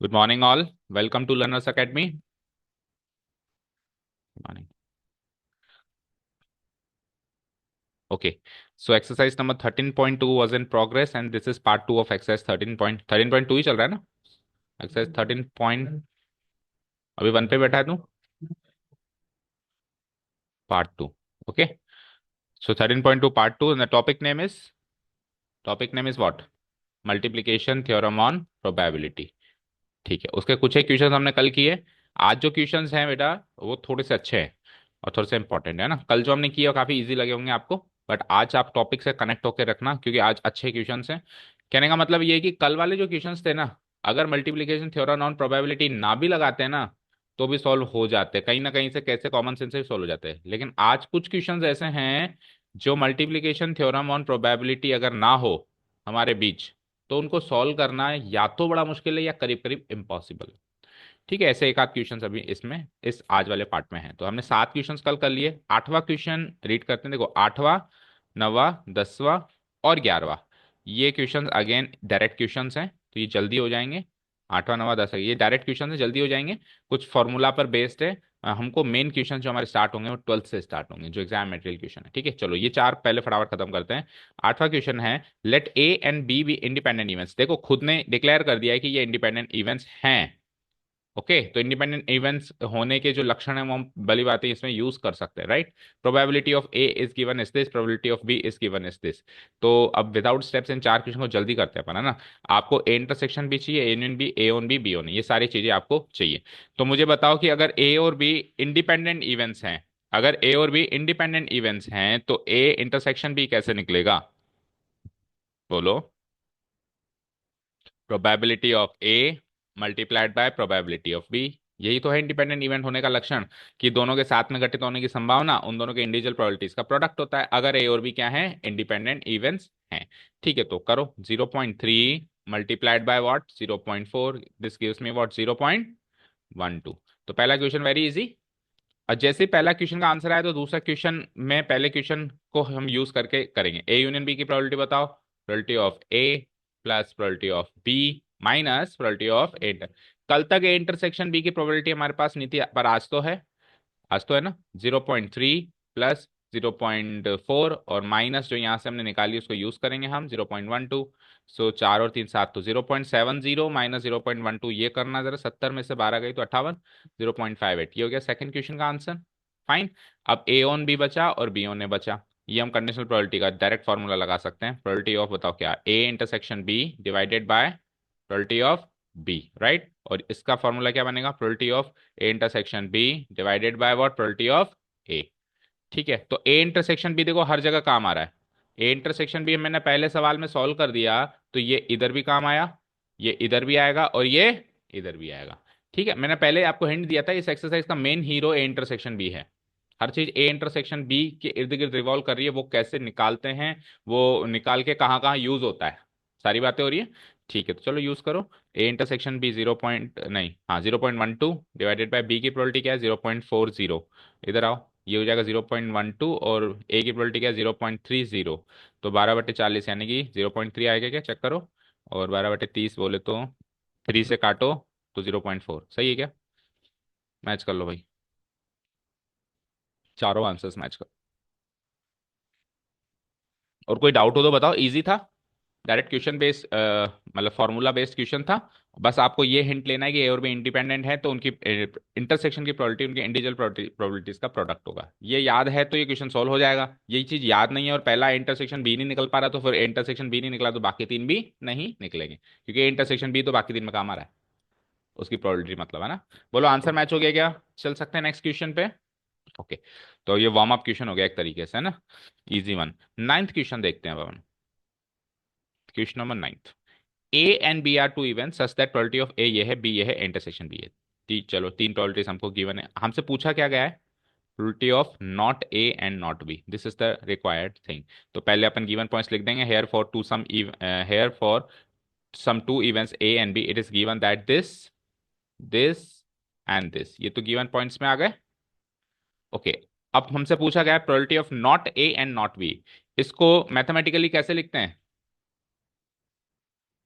Good morning, all. Welcome to Learners Academy. Good morning. Okay. So exercise number 13.2 was in progress and this is part 2 of exercise 13.2 ही चल रहा है ना? Exercise 13 point अभी 1 पे बैठा है तू? Part 2. Okay. So 13.2 part 2 and the topic name is what? Multiplication theorem on probability. ठीक है, उसके कुछ एक क्वेश्चंस हमने कल किए। आज जो क्वेश्चंस हैं बेटा वो थोड़े से अच्छे हैं और थोड़े से इंपॉर्टेंट है ना। कल जो हमने किए वो काफी इजी लगे होंगे आपको, बट आज आप टॉपिक से कनेक्ट होकर रखना क्योंकि आज अच्छे क्वेश्चंस हैं। कहने का मतलब ये है कि कल वाले जो क्वेश्चंस थे ना, अगर मल्टीप्लिकेशन थ्योरम ऑन प्रोबेबिलिटी ना भी लगाते हैं ना तो भी सॉल्व हो जाते हैं, कहीं ना कहीं से कैसे कॉमन सेंस से भी सॉल्व हो जाते हैं। लेकिन आज कुछ क्वेश्चंस ऐसे हैं जो मल्टीप्लिकेशन थ्योरम ऑन प्रोबेबिलिटी अगर ना हो हमारे बीच तो उनको सॉल्व करना या तो बड़ा मुश्किल है या करीब करीब इम्पॉसिबल। ठीक है, ऐसे एक आध क्वेश्चन अभी इसमें इस आज वाले पार्ट में है। तो हमने 7 क्वेश्चन कल कर लिए। 8वां क्वेश्चन रीड करते हैं। देखो 8वां, 9वां, 10वां और 11वां ये क्वेश्चन अगेन डायरेक्ट क्वेश्चंस हैं तो ये जल्दी हो जाएंगे। 8वां, 9वां, 10वां ये डायरेक्ट क्वेश्चन है, जल्दी हो जाएंगे। कुछ फॉर्मूला पर बेस्ड है। हमको मेन क्वेश्चन जो हमारे स्टार्ट होंगे वो 12th से स्टार्ट होंगे, जो एग्जाम मटेरियल क्वेश्चन है। ठीक है, चलो ये चार पहले फटाफट खत्म करते हैं। 8वां क्वेश्चन है, let A and B be independent events. देखो खुद ने डिक्लेयर कर दिया है कि ये इंडिपेंडेंट इवेंट्स हैं। ओके, तो इंडिपेंडेंट इवेंट्स होने के जो लक्षण है वो हम भली बात है इसमें यूज कर सकते हैं, right. Probability of A is given is this, probability of B is given is this. तो अब विदाउट स्टेप्स इन चार क्वेश्चन को जल्दी करते हैं अपन, है ना। आपको ए इंटरसेक्शन भी चाहिए, A union B, A on B, B on, ये सारी चीजें आपको चाहिए। तो मुझे बताओ कि अगर ए और बी इंडिपेंडेंट इवेंट्स हैं, अगर ए और बी इंडिपेंडेंट इवेंट्स हैं तो ए इंटरसेक्शन बी कैसे निकलेगा? बोलो। Probability of A multiplied by probability of B. यही तो है इंडिपेंडेंट इवेंट होने का लक्षण, कि दोनों के साथ में घटित होने की संभावना उन दोनों के इंडिविजुअल प्रोबेबिलिटीज का प्रोडक्ट होता है, अगर ए और बी क्या है, इंडिपेंडेंट इवेंट्स हैं। ठीक है, तो करो 0.3 multiplied by what, 0.4, this gives me what, 0.12। तो पहला क्वेश्चन वेरी इजी। और जैसे ही पहला क्वेश्चन का आंसर आया तो दूसरा क्वेश्चन में पहले क्वेश्चन को हम यूज करके करेंगे। ए यूनियन बी की प्रोबेबिलिटी बताओ, probability of A plus probability of B minus probability of A. कल तक ए इंटरसेक्शन बी की प्रोबेबिलिटी हमारे पास नहीं थी, पर आज तो है। आज तो है ना। 0.3 प्लस 0.4 और माइनस जो यहाँ से हमने निकाली उसको यूज करेंगे हम, 0.12। सो 4 और 3 7, तो 0.70 माइनस 0.12 ये करना जरा, 70 में से 12 गई तो 58, 0.58 ये हो गया सेकंड क्वेश्चन का आंसर। फाइन। अब ए ऑन बी बचा और बी ऑन ने बचा। ये हम कंडीशनल प्रोबेबिलिटी का डायरेक्ट फॉर्मूला लगा सकते हैं। प्रोबेबिलिटी ऑफ बताओ क्या, A intersection B divided by probability of B, right. और इसका फॉर्मूला क्या बनेगा, probability of A intersection B divided by what, probability of A. ठीक है, तो ए इंटरसेक्शन बी देखो हर जगह काम आ रहा है। ए इंटरसेक्शन बी मैंने पहले सवाल में सॉल्व कर दिया तो ये इधर भी काम आया, ये इधर भी आएगा और ये इधर भी आएगा। ठीक है, मैंने पहले आपको हिंट दिया था इस एक्सरसाइज का main hero A intersection B है। हर चीज ए इंटरसेक्शन बी के इर्द गिर्द रिवॉल्व कर रही है, वो कैसे निकालते हैं, वो निकाल के कहाँ कहाँ यूज होता है, सारी बातें हो रही है। ठीक है, तो चलो यूज करो। ए इंटरसेक्शन बी 0 पॉइंट नहीं, हाँ 0.12 डिवाइडेड बाय बी की प्रोबेबिलिटी क्या है, 0.40। इधर आओ, ये हो जाएगा 0.12 और ए की प्रोबेबिलिटी क्या है, 0.30। तो 12/40 यानी कि 0.3 आएगा क्या, चेक करो। और 12/30 बोले तो 3 से काटो तो 0.4, सही है क्या? मैच कर लो भाई, चारों आंसर्स मैच कर। और कोई डाउट हो तो बताओ, इजी था। डायरेक्ट क्वेश्चन बेस्ड मतलब फॉर्मूला बेस्ड क्वेश्चन था। बस आपको ये हिंट लेना है कि ए और बी इंडिपेंडेंट है तो उनकी इंटरसेक्शन की प्रोबेबिलिटी उनके इंडिविजुअल प्रोबेबिलिटीज का प्रोडक्ट होगा। ये याद है तो ये क्वेश्चन सॉल्व हो जाएगा। यही चीज याद नहीं है और पहला इंटरसेक्शन बी नहीं निकल पा रहा तो फिर इंटरसेक्शन बी नहीं निकला तो बाकी तीन भी नहीं निकलेंगे, क्योंकि इंटरसेक्शन बी तो बाकी तीन में काम आ रहा है, उसकी प्रोबेबिलिटी मतलब, है ना। बोलो आंसर मैच हो गया क्या? चल सकते हैं नेक्स्ट क्वेश्चन पे। ओके, तो ये वार्म अप क्वेश्चन हो गया एक तरीके से, है ना, इजी वन। नाइन्थ क्वेश्चन देखते हैं अब अपन। Question number 9। A and B are two event such that probability of A ये है, बी ये है, इंटरसेक्शन बी है। चलो तीन प्रोबेबिलिटीज हमको गिवन है, हमसे पूछा क्या गया है, probability of not A and not B, this is the required thing. तो पहले अपन गिवन पॉइंट्स लिख देंगे। Here for two some here for some two events A and B it is given that this, this and this, ये तो given points में आ गए। Okay, अब हमसे पूछा गया है probability of not A and not B. इसको मैथमेटिकली कैसे लिखते हैं,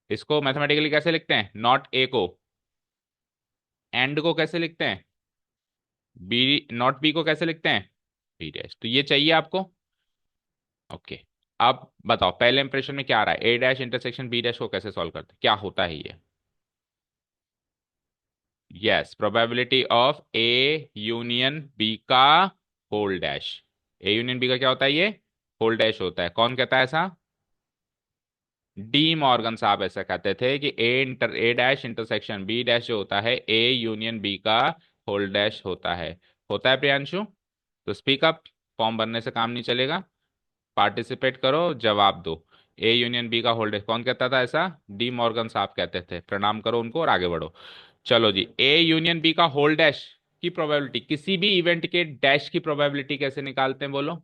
इसको मैथमेटिकली कैसे लिखते हैं, नॉट ए को एंड को कैसे लिखते हैं, बी नॉट बी को कैसे लिखते हैं, बी डैश। तो ये चाहिए आपको। ओके, अब बताओ पहले इंप्रेशन में क्या आ रहा है, A dash intersection B dash को कैसे सॉल्व करते हैं, क्या होता है ये। Yes, probability of A union B का whole dash. A union B का क्या होता है, ये होल डैश होता है। कौन कहता है ऐसा, डी मॉर्गन साहब ऐसा कहते थे कि ए डैश इंटरसेक्शन बी डैश जो होता है ए यूनियन बी का होल डैश होता है प्रियांशु। तो स्पीक अप, फॉर्म भरने से काम नहीं चलेगा, पार्टिसिपेट करो, जवाब दो। ए यूनियन बी का होल डैश कौन कहता था ऐसा, डी मॉर्गन साहब कहते थे। प्रणाम करो उनको और आगे बढ़ो। चलो जी, ए यूनियन बी का होल डैश की प्रोबेबिलिटी, किसी भी इवेंट के डैश की प्रोबेबिलिटी कैसे निकालते हैं बोलो,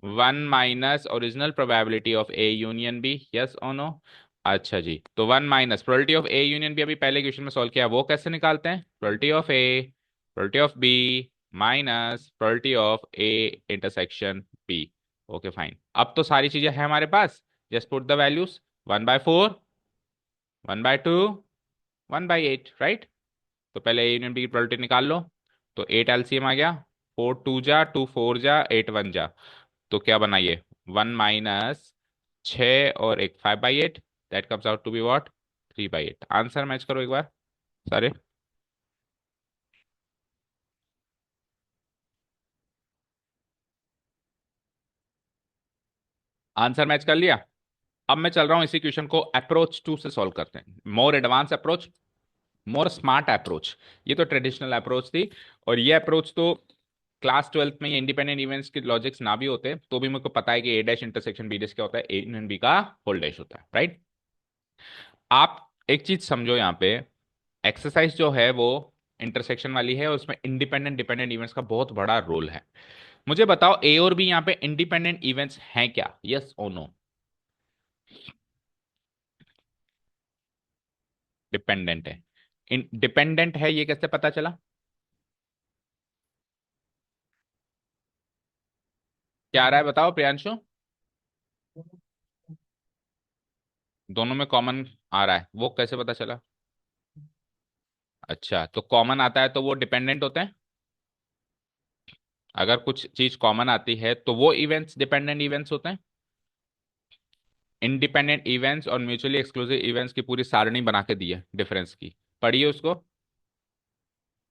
one minus original probability of A union B, yes और नो। अच्छा जी, तो one minus probability of A union B, अभी पहले क्वेश्चन में सॉल्व किया, वो कैसे निकालते हैं, probability of A, probability of B minus probability of A intersection B. Okay fine, अब तो सारी चीजें हैं हमारे पास। Just put the values, 1/4, 1/2, 1/8, right. तो पहले ए यूनियन बी की प्रोबेबिलिटी निकाल लो। तो 8 एलसीएम आ गया, 4 2 जा, 2 4 जा, 8 1 जा। तो क्या बनाइए, 1 - 6 और एक 5/8, that comes out to be what, 3/8। Answer match करो एक बार सारे। आंसर मैच कर लिया। अब मैं चल रहा हूं इसी क्वेश्चन को अप्रोच 2 से सॉल्व करते हैं, मोर advance approach, more smart approach. ये तो ट्रेडिशनल अप्रोच थी, और ये अप्रोच तो क्लास 12th में ये इंडिपेंडेंट इवेंट्स के लॉजिक्स ना भी होते तो भी मेरे को पता है कि ए डैश इंटरसेक्शन बी डैश क्या होता है, ए यूनियन बी का होल डैश होता है, राइट। आप एक चीज समझो यहाँ पे, एक्सरसाइज जो है वो इंटरसेक्शन वाली है, और उसमें इंडिपेंडेंट डिपेंडेंट इवेंट्स का बहुत बड़ा रोल है। मुझे बताओ ए और बी यहाँ पे इंडिपेंडेंट इवेंट्स हैं क्या, यस और नो। डिपेंडेंट है, डिपेंडेंट है, ये कैसे पता चला, क्या आ रहा है बताओ प्रियांशु। दोनों में कॉमन आ रहा है, वो कैसे पता चला। अच्छा, तो कॉमन आता है तो वो डिपेंडेंट होते हैं। अगर कुछ चीज कॉमन आती है तो वो इवेंट्स डिपेंडेंट इवेंट्स होते हैं। इंडिपेंडेंट इवेंट्स और म्यूचुअली एक्सक्लूसिव इवेंट्स की पूरी सारणी बना के दी है डिफरेंस की, पढ़िए उसको,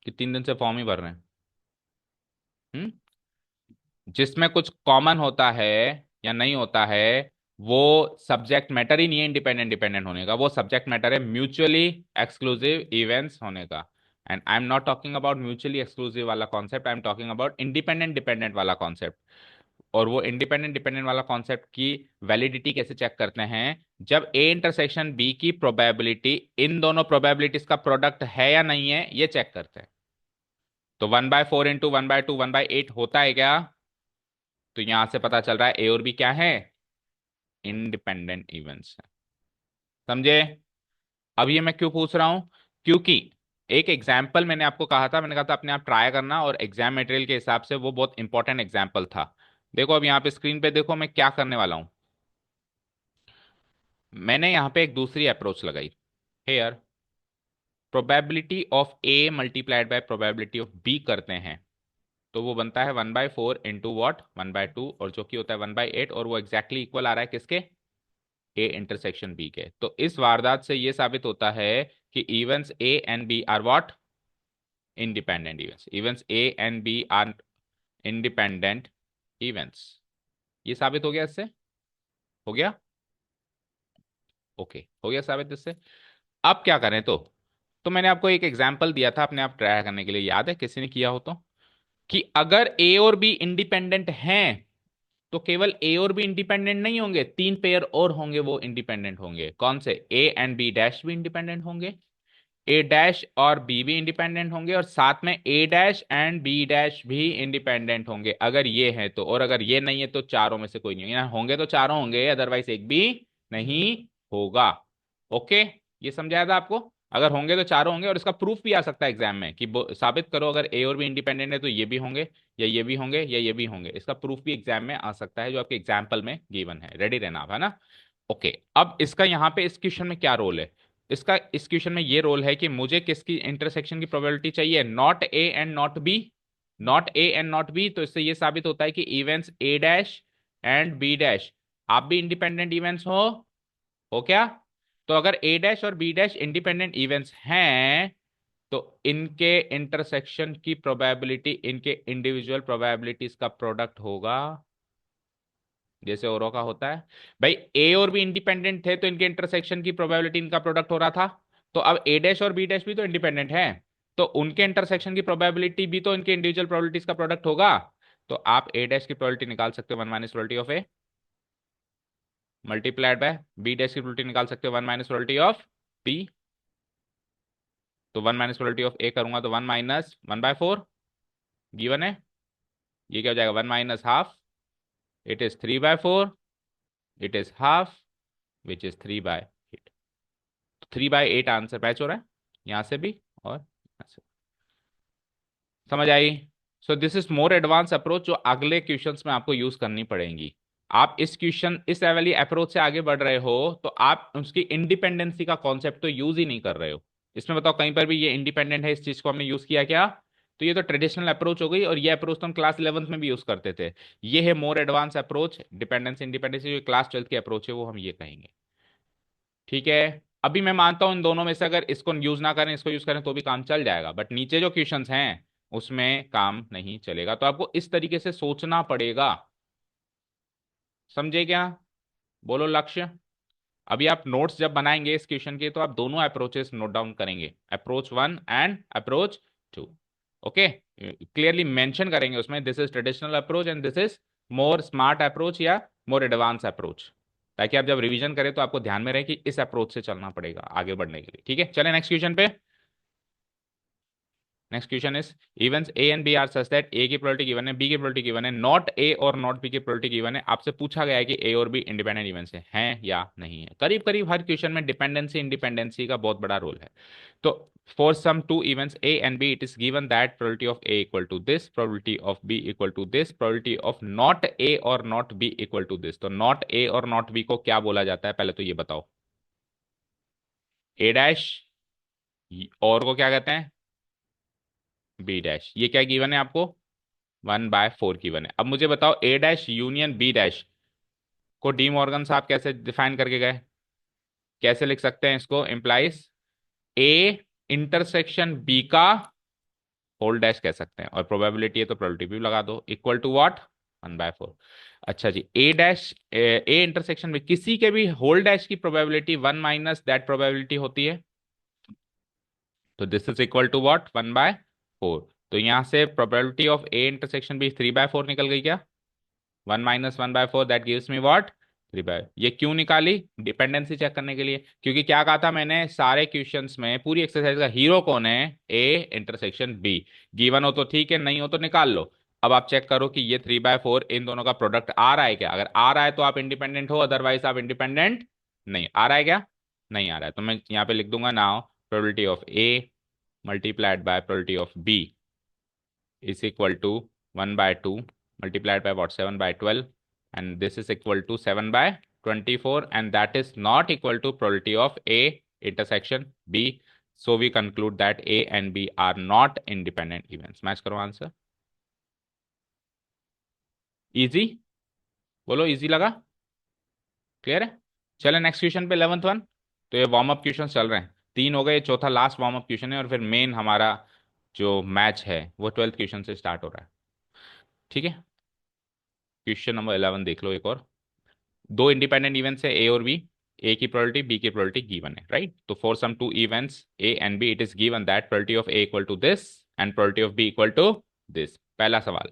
कि 3 दिन से फॉर्म ही भर रहे हैं। हम्म, जिसमें कुछ कॉमन होता है या नहीं होता है, वो सब्जेक्ट मैटर ही नहीं है इंडिपेंडेंट डिपेंडेंट होने का, वो सब्जेक्ट मैटर है म्यूचुअली एक्सक्लूसिव इवेंट्स होने का। And I am not talking about mutually exclusive वाला concept, I am talking about independent dependent वाला कॉन्सेप्ट। और वो इंडिपेंडेंट डिपेंडेंट वाला कॉन्सेप्ट की वैलिडिटी कैसे चेक करते हैं, जब ए इंटरसेक्शन बी की प्रोबेबिलिटी इन दोनों प्रोबेबिलिटीज का प्रोडक्ट है या नहीं है, ये चेक करते हैं। तो 1/4 इंटू 1/2 1/8 होता है क्या, तो यहां से पता चल रहा है ए और बी क्या है, इंडिपेंडेंट इवेंट्स है। समझे। अब ये मैं क्यों पूछ रहा हूं, क्योंकि एक एग्जाम्पल मैंने आपको कहा था, मैंने कहा था अपने आप ट्राई करना, और एग्जाम मटेरियल के हिसाब से वो बहुत इंपॉर्टेंट एग्जाम्पल था। देखो अब यहाँ पे स्क्रीन पे देखो मैं क्या करने वाला हूं। मैंने यहाँ पे एक दूसरी अप्रोच लगाई, here probability of A multiplied by probability of B करते हैं, तो वो बनता है 1/4 इंटू वॉट, 1/2, और जो कि होता है 1/8, और वो एग्जैक्टली इक्वल आ रहा है किसके, ए इंटरसेक्शन बी के। तो इस वारदात से ये साबित होता है कि events A and B are what, independent events, events A and B are independent events. ये साबित हो गया इससे, हो गया, ओके हो गया साबित इससे। अब क्या करें, तो मैंने आपको एक एग्जांपल दिया था अपने आप ट्राई करने के लिए, याद है किसी ने किया हो तो, कि अगर ए और बी इंडिपेंडेंट हैं तो केवल ए और बी इंडिपेंडेंट नहीं होंगे, 3 पेयर और होंगे वो इंडिपेंडेंट होंगे। कौन से, ए एंड बी डैश भी इंडिपेंडेंट होंगे, ए डैश और बी भी इंडिपेंडेंट होंगे, और साथ में ए डैश एंड बी डैश भी इंडिपेंडेंट होंगे, अगर ये है तो। और अगर ये नहीं है तो चारों में से कोई नहीं होंगे, होंगे तो चारों होंगे, अदरवाइज एक भी नहीं होगा। ओके, ये समझाया था आपको। अगर होंगे तो चारों होंगे, और इसका प्रूफ भी आ सकता है एग्जाम में कि साबित करो अगर ए और बी इंडिपेंडेंट है तो ये भी होंगे, या ये भी होंगे, या ये भी होंगे। इसका प्रूफ भी एग्जाम में आ सकता है, जो आपके एग्जाम्पल में गिवन है, रेडी रहना आप, है ना। ओके, अब इसका यहाँ पे इस क्वेश्चन में क्या रोल है, इसका इस क्वेश्चन में ये रोल है कि मुझे किसकी इंटरसेक्शन की प्रोबेबिलिटी चाहिए, not A and not B, not A and not B. तो इससे ये साबित होता है कि events A dash and B dash आप भी इंडिपेंडेंट इवेंट्स हो क्या? तो अगर ए डैश और बी डैश इंडिपेंडेंट इवेंट्स हैं तो इनके इंटरसेक्शन की प्रोबेबिलिटी इनके इंडिविजुअल प्रोबेबिलिटीज का प्रोडक्ट होगा, जैसे औरों का होता है। भाई ए और बी इंडिपेंडेंट थे तो इनके इंटरसेक्शन की प्रोबेबिलिटी इनका प्रोडक्ट हो रहा था। तो अब ए डैश और बी डैश भी तो इंडिपेंडेंट है, तो उनके इंटरसेक्शन की प्रोबेबिलिटी भी तो इनके इंडिविजुअल प्रोबेबिलिटीज का प्रोडक्ट होगा। तो आप ए डैश की प्रोबेबिलिटी निकाल सकते हो 1 - probability of A multiplied by B dash की प्रोबेबिलिटी निकाल सकते हो 1 - प्रोबेबिलिटी ऑफ बी। तो 1 - प्रोबेबिलिटी ऑफ ए करूंगा तो 1 - 1/4 गिवन है। ये क्या हो जाएगा 1 - ½ it is 3/4 it is half which is 3/8। 3/8 answer match हो रहा है यहां से भी और यहाँ से। समझ आई? So this is more advance approach जो अगले क्वेश्चंस में आपको यूज करनी पड़ेंगी। आप इस वाली अप्रोच से आगे बढ़ रहे हो तो आप उसकी इंडिपेंडेंसी का कॉन्सेप्ट तो यूज ही नहीं कर रहे हो। इसमें बताओ कहीं पर भी ये इंडिपेंडेंट है इस चीज को हमने यूज किया क्या? तो ये तो ट्रेडिशनल अप्रोच हो गई, और ये अप्रोच तो हम क्लास 11th में भी यूज करते थे। ये है मोर एडवांस अप्रोच, डिपेंडेंस इंडिपेंडेंसी जो क्लास 12th की अप्रोच है वो हम ये कहेंगे। ठीक है। अभी मैं मानता हूं इन दोनों में से अगर इसको यूज ना करें इसको यूज करें तो भी काम चल जाएगा, बट नीचे जो क्वेश्चंस हैं उसमें काम नहीं चलेगा। तो आपको इस तरीके से सोचना पड़ेगा। समझे क्या? बोलो लक्ष्य। अभी आप नोट्स जब बनाएंगे इस क्वेश्चन के तो आप दोनों अप्रोचेस नोट डाउन करेंगे, approach 1 and approach 2। Okay, clearly mention करेंगे उसमें this is traditional approach and this is more smart approach या मोर एडवांस अप्रोच, ताकि आप जब रिवीजन करें तो आपको ध्यान में रहे कि इस अप्रोच से चलना पड़ेगा आगे बढ़ने के लिए। ठीक है, चलें नेक्स्ट क्वेश्चन पे। Next question is events A and B are such that A की प्रोबेबिलिटी गिवन है बी की प्रोबेबिलिटी गिवन है, नॉट ए और नॉट बी की प्रोबेबिलिटी गिवन है। आपसे पूछा गया है कि ए और बी इंडिपेंडेंट इवेंट्स हैं या नहीं है। करीब करीब हर क्वेश्चन में डिपेंडेंसी इंडिपेंडेंसी का बहुत बड़ा रोल है। तो for some two events A and B, it is given that probability of A equal to this, probability of B equal to this, probability of not A or not B equal to this। तो not A और not B को क्या बोला जाता है पहले तो ये बताओ। A डैश और को क्या कहते हैं B डैश। ये क्या गिवन है आपको 1/4 गिवन है। अब मुझे बताओ A dash union B dash को डी मॉर्गन साहब कैसे डिफाइन करके गए, कैसे लिख सकते हैं इसको? इम्प्लाइज A इंटरसेक्शन B का होल डैश कह सकते हैं, और प्रोबेबिलिटी है तो प्रोबेबिलिटी भी लगा दो इक्वल टू व्हाट 1/4। अच्छा जी, ए डैश ए इंटरसेक्शन में किसी के भी होल डैश की प्रोबेबिलिटी 1 - दैट प्रोबेबिलिटी होती है। तो this is equal to what 1/4। तो यहां से प्रोबेबिलिटी ऑफ ए इंटरसेक्शन भी 3/4 निकल गई क्या? 1 - 1/4 दैट गिव्स मी व्हाट 3/। ये क्यों निकाली? डिपेंडेंसी चेक करने के लिए, क्योंकि क्या कहा था मैंने सारे क्वेश्चंस में पूरी एक्सरसाइज का हीरो कौन है? A intersection B. गिवन हो तो ठीक है, नहीं हो तो निकाल लो। अब आप चेक करो कि ये 3/4 इन दोनों का प्रोडक्ट आ रहा है क्या। अगर आ रहा है तो आप इंडिपेंडेंट हो, अदरवाइज आप इंडिपेंडेंट नहीं। आ रहा है क्या? नहीं आ रहा है तो मैं यहाँ पे लिख दूंगा now probability of A multiplied by probability of B is equal to 1/2 multiplied by what 7/12, and this is equal to 7/24, and that is not equal to probability of A intersection B। So we conclude that A and B are not independent events। Match करो answer. Easy? बोलो easy लगा? Clear है? चले next question पे 11th one. तो ये warm up question चल रहे हैं, 3 हो गए, चौथा लास्ट वार्म अप क्वेश्चन है, और फिर मेन हमारा जो मैच है वो 12th क्वेश्चन से स्टार्ट हो रहा है। ठीक है, क्वेश्चन नंबर 11 देख लो एक और। दो इंडिपेंडेंट इवेंट्स है ए और बी, ए की प्रोबेबिलिटी बी की प्रोबेबिलिटी गिवन है, राइट। तो for some two events A and B it is given that probability of A equal to this and probability of B equal to this. पहला सवाल,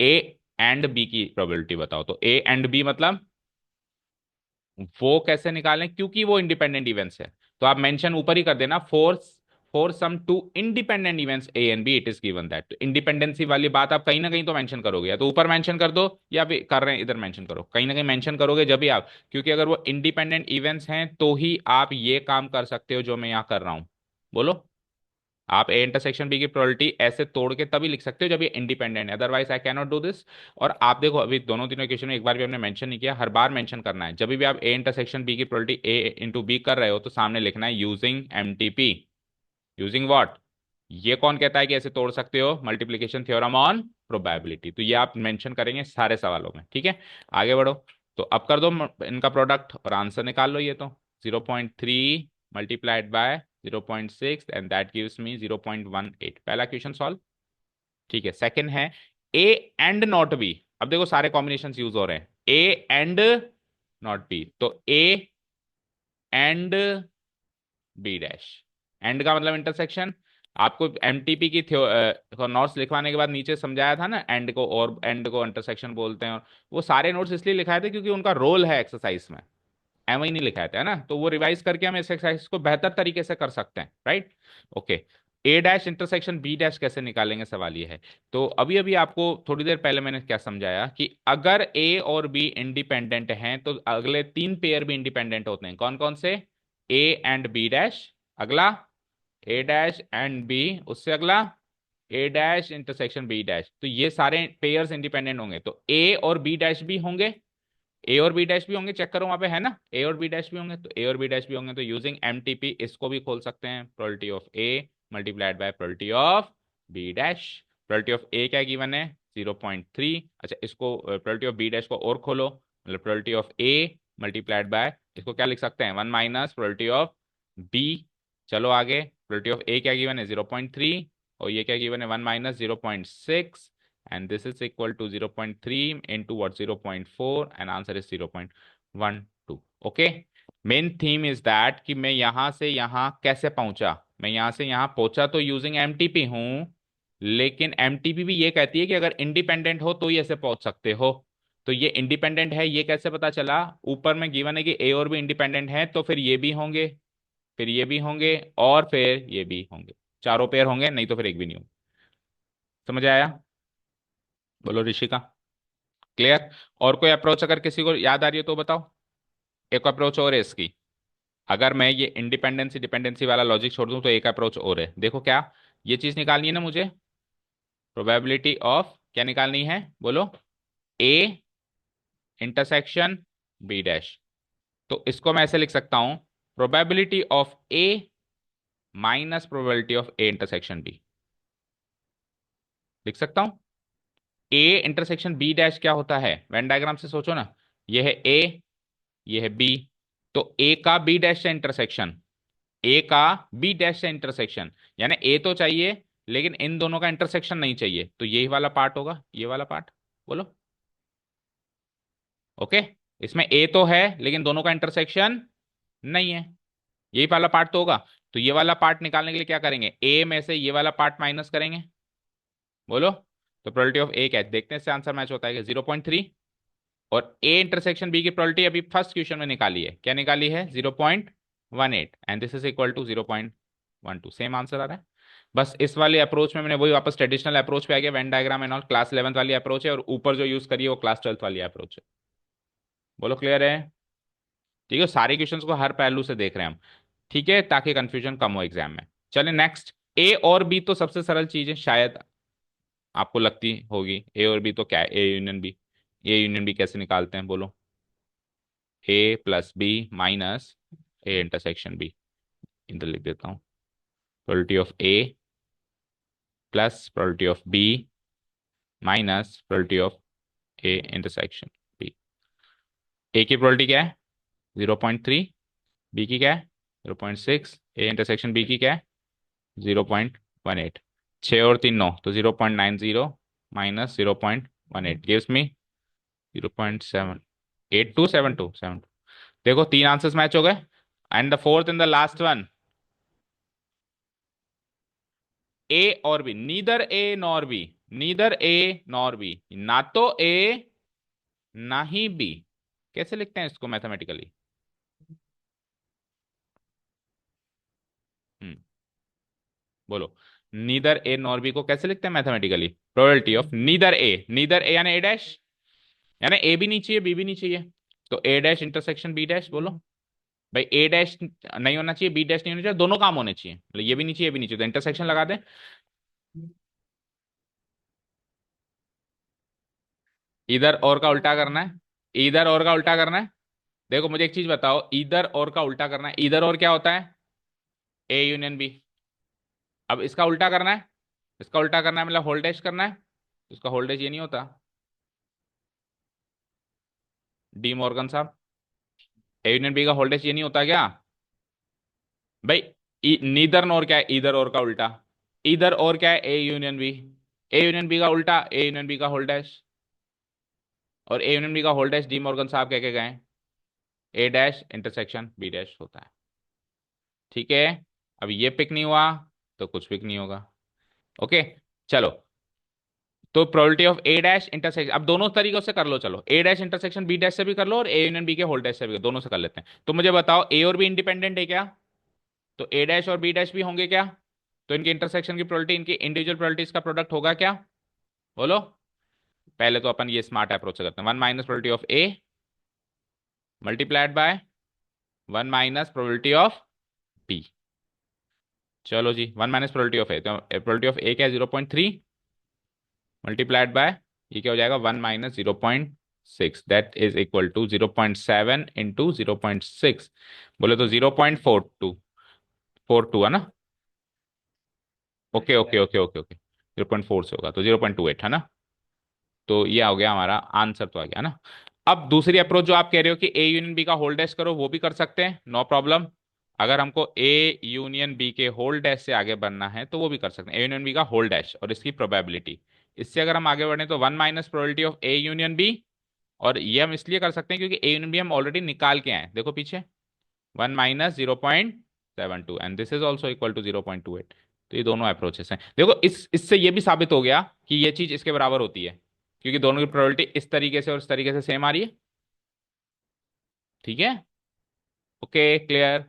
A and B की probability बताओ। तो A and B मतलब वो कैसे निकालें, क्योंकि वो इंडिपेंडेंट इवेंट्स है तो आप मेंशन ऊपर ही कर देना for some two independent events A and B it is given that. तो इंडिपेंडेंसी वाली बात आप कहीं ना कहीं तो मेंशन करोगे, या तो ऊपर मेंशन कर दो या भी कर रहे हैं इधर मेंशन करो, कहीं ना कहीं मेंशन करोगे जब भी आप, क्योंकि अगर वो इंडिपेंडेंट इवेंट्स हैं तो ही आप ये काम कर सकते हो जो मैं यहाँ कर रहा हूं। बोलो आप ए इंटरसेक्शन बी की प्रोबेबिलिटी ऐसे तोड़ के तभी लिख सकते हो जब ये इंडिपेंडेंट है, otherwise I can not do this. और आप देखो अभी दोनों तीनों इक्वेशन में एक बार भी हमने मेंशन नहीं किया, हर बार मेंशन करना है। जब भी आप ए इंटरसेक्शन बी की प्रोबेबिलिटी ए इंटू बी कर रहे हो तो सामने लिखना है यूजिंग एमटीपी। Using what? ये कौन कहता है कि ऐसे तोड़ सकते हो? Multiplication theorem on probability. तो ये आप मेंशन करेंगे सारे सवालों में, ठीक है। आगे बढ़ो। तो अब कर दो इनका प्रोडक्ट और आंसर निकाल लो। ये तो 0.3 multiplied by 0.6 and that gives me 0.18। पहला क्वेश्चन सॉल्व। ठीक है, सेकंड है ए एंड नॉट बी। अब देखो सारे कॉम्बिनेशन यूज हो रहे हैं, ए एंड नॉट बी। तो A and B dash. And का मतलब इंटरसेक्शन। आपको एमटीपी की नोट्स लिखवाने के बाद नीचे समझाया था ना, एंड को और एंड को इंटरसेक्शन बोलते हैं। और वो सारे नोट्स इसलिए लिखाए थे क्योंकि उनका रोल है एक्सरसाइज में, एम ही नहीं लिखाए थे, है ना। तो वो रिवाइज करके हम इस एक्सरसाइज को बेहतर तरीके से कर सकते हैं, राइट। ओके। ए डैश इंटरसेक्शन बी डैश कैसे निकालेंगे, सवाल ये है। तो अभी अभी आपको थोड़ी देर पहले मैंने क्या समझाया कि अगर ए और बी इंडिपेंडेंट हैं तो अगले तीन पेयर भी इंडिपेंडेंट होते हैं। कौन कौन से? ए एंड बी डैश, अगला ए डैश एंड बी, उससे अगला ए डैश इंटरसेक्शन बी डैश। तो ये सारे पेयर्स इंडिपेंडेंट होंगे, तो ए और बी डैश भी होंगे। ए और बी डैश भी होंगे, चेक करो वहां पे है ना, ए और बी डैश भी होंगे। तो ए और बी डैश भी होंगे तो यूजिंग एमटीपी इसको भी खोल सकते हैं, probability of A multiplied by probability of B dash. Probability of A क्या गिवन है? 0.3। अच्छा, इसको प्रोबेबिलिटी ऑफ बी डैश को और खोलो, मतलब probability of A multiplied bye, इसको क्या लिख सकते हैं? 1 माइनस प्रोबेबिलिटी ऑफ बी। चलो आगे, प्रोबेबिलिटी ऑफ ए क्या गिवन है? 0.3। और ये क्या गिवन है? 1 minus 0.6। and this is equal to 0.3 into what? 0.4 and answer is 0.12। okay, main theme is that कि मैं यहां से यहां कैसे पहुंचा। मैं यहां से यहां पहुंचा तो यूजिंग एमटीपी हूं, लेकिन एमटीपी भी ये कहती है कि अगर इंडिपेंडेंट हो तो ही ऐसे पहुंच सकते हो। तो ये इंडिपेंडेंट है, ये कैसे पता चला? ऊपर में गिवन है कि ए और भी इंडिपेंडेंट है, तो फिर ये भी होंगे, फिर ये भी होंगे, और फिर ये भी होंगे। चारों पेयर होंगे, नहीं तो फिर एक भी नहीं होंगे। समझ आया? बोलो ऋषिका। क्लियर? और कोई अप्रोच अगर किसी को याद आ रही है तो बताओ। एक अप्रोच और है इसकी। अगर मैं ये इंडिपेंडेंसी डिपेंडेंसी वाला लॉजिक छोड़ दूं तो एक अप्रोच और है, देखो क्या। ये चीज निकालनी है ना मुझे, प्रोबेबिलिटी ऑफ क्या निकालनी है बोलो? A intersection B dash. तो इसको मैं ऐसे लिख सकता हूं, probability of A minus probability of A intersection B. लिख सकता हूं। ए इंटरसेक्शन बी डैश क्या होता है? वेन डायग्राम से सोचो ना, ये है ए, ये है बी। तो ए का बी डैश से इंटरसेक्शन, ए का बी डैश से इंटरसेक्शन, यानी ए तो चाहिए लेकिन इन दोनों का इंटरसेक्शन नहीं चाहिए, तो यही वाला पार्ट होगा, ये वाला पार्ट। बोलो। ओके। इसमें ए तो है लेकिन दोनों का इंटरसेक्शन नहीं है, यही वाला पार्ट तो होगा। तो ये वाला पार्ट निकालने के लिए क्या करेंगे? ए में से ये वाला पार्ट माइनस करेंगे। बोलो। तो प्रोबेबिलिटी ऑफ ए क्या है? देखते हैं इससे आंसर मैच होता है कि 0.3। और ए इंटरसेक्शन बी की प्रोबेबिलिटी अभी फर्स्ट क्वेश्चन में निकाली है, क्या निकाली है? 0.18 and this is equal to 0.12। Same answer आ रहा है। बस इस वाले अप्रोच में मैंने वही वापस ट्रेडिशनल अप्रोच पे आ गया, Venn diagram and all, class 11th वाली अप्रोच है, और ऊपर जो यूज करिए वो क्लास 12th वाली अप्रोच है। बोलो क्लियर है? ठीक है, सारे क्वेश्चंस को हर पहलू से देख रहे हैं हम, ठीक है, ताकि कंफ्यूजन कम हो एग्जाम में। चलिए नेक्स्ट। ए और बी तो सबसे सरल चीज है, शायद आपको लगती होगी। ए और बी तो क्या है? A union B. A union B कैसे निकालते हैं बोलो? A plus B minus A intersection B. इधर लिख देता हूँ, probability of A plus probability of B minus probability of A intersection B. A की प्रोबेबिलिटी क्या है? 0.3। बी की क्या है? 0.6। ए इंटरसेक्शन बी की क्या है? 0.18। 6 और 3 9, तो 0.90 माइनस 0.18 गिव्स मी 0.78272। देखो तीन आंसर्स मैच हो गए, and the fourth and the last one, A और B, neither A nor B. Neither A nor B, ना तो ए ना ही बी। कैसे लिखते हैं इसको मैथमेटिकली? हम्म, बोलो। नीदर ए नॉर बी को कैसे लिखते हैं mathematically? Probability of neither A, neither A यानी ए डैश, यानी ए भी नहीं चाहिए बी भी नहीं चाहिए, तो ए डैश इंटरसेक्शन बी डैश। बोलो। भाई ए डैश नहीं होना चाहिए, बी डैश नहीं होना चाहिए, दोनों काम होने चाहिए, मतलब ये भी नीचे ये भी नीचे, तो इंटरसेक्शन लगा दे। इधर और का उल्टा करना है, इधर और का उल्टा करना है। देखो मुझे एक चीज बताओ, इधर और का उल्टा करना है, इधर और क्या होता है, ए यूनियन बी। अब इसका उल्टा करना है, इसका उल्टा करना है मतलब होल्डेज करना है, इसका होल्डेज ये नहीं होता डी मॉर्गन साहब, ए यूनियन बी का होल्डेज ये नहीं होता क्या भाई। नीदर नॉर क्या है, इधर और का उल्टा, इधर और क्या है, A union B, A union B का उल्टा ए यूनियन बी का होल्डेज, और ए यूनियन बी का होल्डेज डी मॉर्गन साहब कह के गए, ए डैश इंटरसेक्शन बी डैश होता है। ठीक है, अब ये पिक नहीं हुआ तो कुछ पिक नहीं होगा। ओके, चलो, तो probability of A dash intersection, अब दोनों तरीकों से कर लो, चलो ए डैश इंटरसेक्शन बी डैश से भी कर लो और ए यूनियन बी के होल डैश से भी, दोनों से कर लेते हैं। तो मुझे बताओ ए और बी इंडिपेंडेंट है क्या, तो ए डैश और बी डैश भी होंगे क्या, तो इनके इंटरसेक्शन की प्रोबेबिलिटी इनकी इंडिविजुअल प्रोबेबिलिटीज का प्रोडक्ट होगा क्या, बोलो। पहले तो अपन ये स्मार्ट अप्रोच से करते हैं, one minus probability of A multiplied by one minus probability of B. चलो जी, one minus probability of A, तो प्रोबेबिलिटी ऑफ ए क्या है 0.3 मल्टीप्लाइड बाय, ये क्या हो जाएगा 1 - 0.6, that is equal to 0.7 into 0.6, बोले तो 0.4242 है ना। Okay okay okay okay okay, 0.4 से होगा तो 0.28 है ना। तो ये हो गया हमारा आंसर, तो आ गया ना। अब दूसरी अप्रोच जो आप कह रहे हो कि ए यूनियन बी का होल्ड डैश करो, वो भी कर सकते हैं, नो प्रॉब्लम। अगर हमको ए यूनियन बी के होल्ड डैश से आगे बढ़ना है तो वो भी कर सकते हैं, ए यूनियन बी का होल्ड डैश और इसकी प्रोबेबिलिटी, इससे अगर हम आगे बढ़े तो one minus probability of A union B, और ये हम इसलिए कर सकते हैं क्योंकि ए यूनियन बी हम ऑलरेडी निकाल के आए हैं, देखो पीछे 1 - 0.72 and this is also equal to 0.28। तो ये दोनों अप्रोचेस हैं, देखो इससे ये भी साबित हो गया कि ये चीज इसके बराबर होती है, क्योंकि दोनों की प्रोबेबिलिटी इस तरीके से और इस तरीके से सेम आ रही है। ठीक है, ओके क्लियर,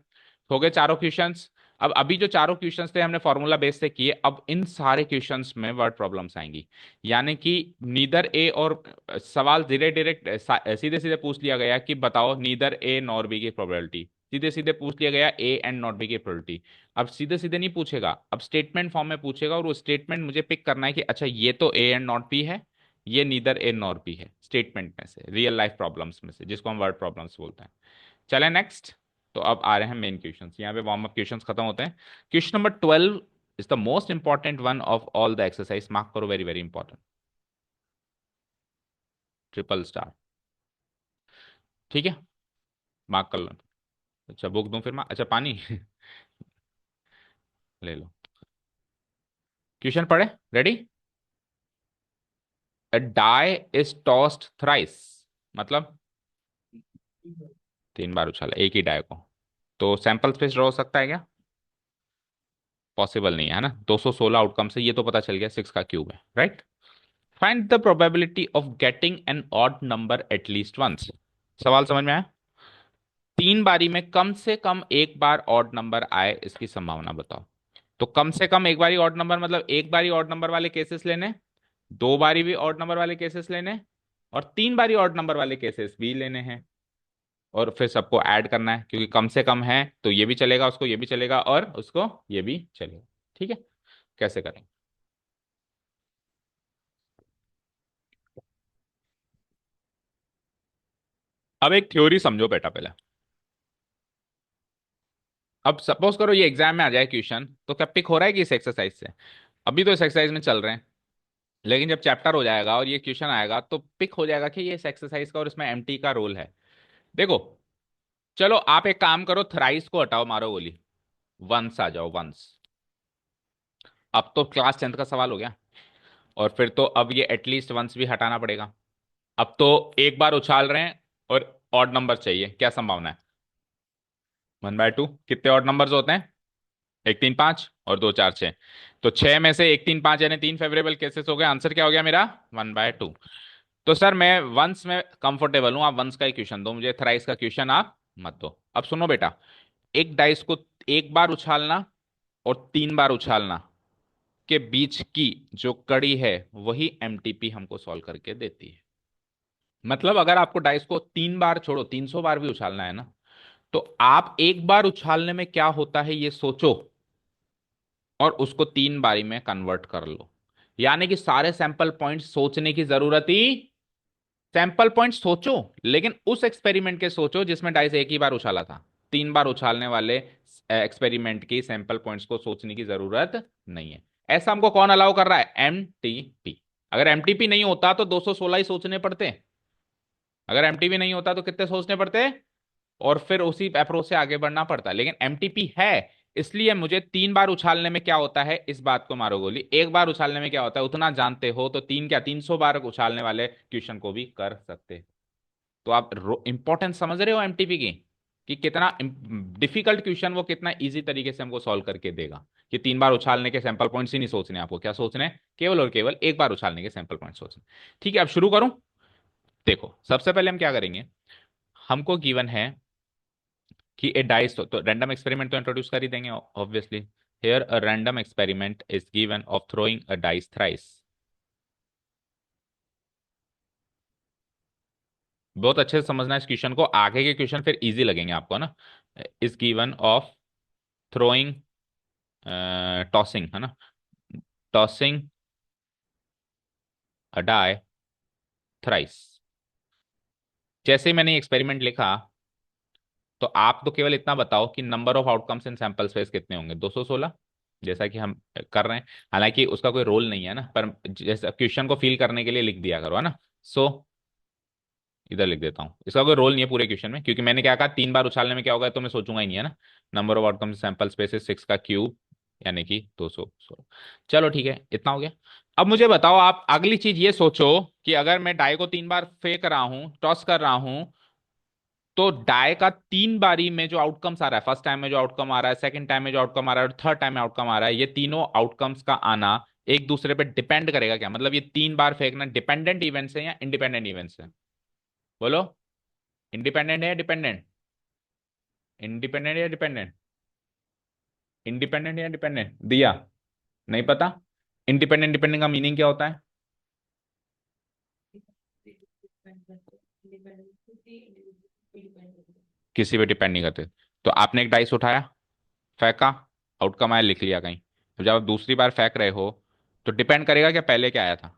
हो गए चारों क्वेश्चंस। अब अभी जो चारों क्वेश्चंस थे हमने फॉर्मूला बेस से किए, अब इन सारे क्वेश्चंस में वर्ड प्रॉब्लम्स आएंगी, यानी कि नीदर ए और सवाल धीरे डायरेक्ट सीधे सीधे पूछ लिया गया कि बताओ नीदर ए नॉर बी की प्रोबेबिलिटी, सीधे सीधे पूछ लिया गया ए एंड नॉट बी की प्रोबेबिलिटी। अब सीधे सीधे नहीं पूछेगा, अब स्टेटमेंट फॉर्म में पूछेगा, और वो स्टेटमेंट मुझे पिक करना है कि अच्छा ये तो ए एंड नॉट बी है, ये नीदर ए नॉर बी है, स्टेटमेंट में से, रियल लाइफ प्रॉब्लम्स में से, जिसको हम वर्ड प्रॉब्लम्स बोलते हैं। चलें नेक्स्ट, तो अब आ रहे हैं मेन क्वेश्चंस, यहाँ पे वार्म अप क्वेश्चंस खत्म होते हैं। Question number 12 is the most important one of all the exercise, mark करो, very very important, triple star. ठीक है, मार्क कर लो। अच्छा बुक दूं फिर मैं, अच्छा पानी ले लो। क्वेश्चन पढ़े, ready. A die is tossed thrice, मतलब 3 बार उछाला एक ही डाई को, तो सैंपल स्पेस ड्रॉ हो सकता है क्या, पॉसिबल नहीं है ना, 216 आउटकम से ये तो पता चल गया 6 का क्यूब है, right. Find the probability of getting an odd number at least once. सवाल समझ में आया, 3 बारी में कम से कम एक बार ऑड नंबर आए इसकी संभावना बताओ। तो कम से कम एक बारी ऑड नंबर मतलब एक बारी ऑड नंबर वाले केसेस लेने, 2 बारी भी ऑड नंबर वाले केसेस लेने, और 3 बारी ऑड नंबर वाले केसेस भी लेने हैं, और फिर सबको ऐड करना है, क्योंकि कम से कम है तो ये भी चलेगा, उसको ये भी चलेगा और उसको ये भी चलेगा। ठीक है, कैसे करें। अब एक थ्योरी समझो बेटा पहले। अब सपोज करो ये एग्जाम में आ जाए क्वेश्चन, तो क्या पिक हो रहा है कि इस एक्सरसाइज से, अभी तो इस एक्सरसाइज में चल रहे हैं, लेकिन जब चैप्टर हो जाएगा और ये क्वेश्चन आएगा तो पिक हो जाएगा कि ये इस एक्सरसाइज का और इसमें एमटी का रोल है। देखो, चलो आप एक काम करो, थ्राइस को हटाओ, मारो गोली, वंस आ जाओ, वंस। अब तो क्लास 10th का सवाल हो गया, और फिर तो अब ये एटलीस्ट वंस भी हटाना पड़ेगा। अब तो एक बार उछाल रहे हैं और ऑड नंबर चाहिए, क्या संभावना है, 1/2, कितने ऑड नंबर्स होते हैं, 1 3 5 और 2 4 6, तो 6 में से 1 3 5 यानी 3 फेवरेबल केसेस हो गए, आंसर क्या हो गया मेरा 1/2। तो सर मैं वंस में कंफर्टेबल हूं, आप वंस का ही क्वेश्चन दो मुझे, थ्राइस का क्वेश्चन आप मत दो। अब सुनो बेटा, एक डाइस को एक बार उछालना और 3 बार उछालना के बीच की जो कड़ी है वही एमटीपी हमको सॉल्व करके देती है। मतलब अगर आपको डाइस को 3 बार छोड़ो 300 बार भी उछालना है ना, तो आप एक बार उछालने में क्या होता है ये सोचो, और उसको 3 बारी में कन्वर्ट कर लो। यानी कि सारे सैंपल पॉइंट सोचने की जरूरत ही, सैंपल पॉइंट सोचो, लेकिन उस एक्सपेरिमेंट के सोचो जिसमें डाइस एक ही बार उछाला था। 3 बार उछालने वाले एक्सपेरिमेंट की सैंपल पॉइंट्स को सोचने की जरूरत नहीं है। ऐसा हमको कौन अलाउ कर रहा है? एमटीपी। अगर एमटीपी नहीं होता तो 216 ही सोचने पड़ते। अगर एमटीपी नहीं होता तो कितने सोचने पड़ते, और फिर उसी अप्रोच से आगे बढ़ना पड़ता है। लेकिन एमटीपी है, इसलिए मुझे 3 बार उछालने में क्या होता है, इस बात को मारो गोली, एक बार उछालने में क्या होता है उतना जानते हो, तो तीन क्या 300 बार उछालने वाले क्वेश्चन को भी कर सकते हो। तो आप इंपॉर्टेंस समझ रहे हो एमटीपी की, कि कितना डिफिकल्ट क्वेश्चन वो कितना इजी तरीके से हमको सॉल्व करके देगा। कि 3 बार उछालने के सैंपल पॉइंट्स ही नहीं सोचने, आपको क्या सोचने हैं, केवल और केवल एक बार उछालने के सैंपल पॉइंट सोचने। ठीक है, अब शुरू करूं। देखो सबसे पहले हम क्या करेंगे, हमको गिवन है कि ए डाइस, तो रैंडम एक्सपेरिमेंट तो इंट्रोड्यूस कर ही देंगे obviously. Here a random experiment is given of throwing a dice thrice. बहुत अच्छे से समझना इस क्वेश्चन को, आगे के क्वेश्चन फिर इजी लगेंगे आपको ना। Is given of throwing, tossing है ना, टॉसिंग अ डाई थ्राइस। जैसे ही मैंने एक्सपेरिमेंट लिखा, तो आप तो केवल इतना बताओ कि number of outcomes in sample space कितने होंगे, 216, जैसा कि हम कर रहे हैं। हालांकि उसका कोई रोल नहीं है ना, पर जैसे क्वेश्चन को फिल करने के लिए लिख दिया करो, है ना। सो इधर लिख देता हूँ, इसका कोई रोल नहीं है पूरे क्वेश्चन में, क्योंकि मैंने क्या कहा 3 बार उछालने में क्या होगा तो मैं सोचूंगा ही नहीं, है ना। Number of outcome sample space 6 का क्यूब, यानी कि 216। चलो ठीक है, इतना हो गया। अब मुझे बताओ, आप अगली चीज ये सोचो कि अगर मैं डाई को 3 बार फेंक रहा हूं, टॉस कर रहा हूं, तो डाई का 3 बारी में जो आउटकम्स आ रहा है, फर्स्ट टाइम में जो आउटकम आ रहा है, सेकंड टाइम में जो आउटकम आ रहा है, और थर्ड टाइम में आउटकम आ रहा है, ये तीनों आउटकम्स का आना एक दूसरे पे डिपेंड करेगा क्या? मतलब ये 3 बार फेंकना डिपेंडेंट इवेंट्स है या इंडिपेंडेंट इवेंट्स है? बोलो, इंडिपेंडेंट है या डिपेंडेंट? इंडिपेंडेंट या डिपेंडेंट? इंडिपेंडेंट या डिपेंडेंट दिया? नहीं पता। इंडिपेंडेंट डिपेंडेंट का मीनिंग क्या होता है? किसी पे डिपेंड नहीं करते। तो आपने एक डाइस उठाया, फेंका, आउटकम आया, लिख लिया कहीं। तो जब आप दूसरी बार फेंक रहे हो, तो डिपेंड करेगा क्या पहले क्या आया था?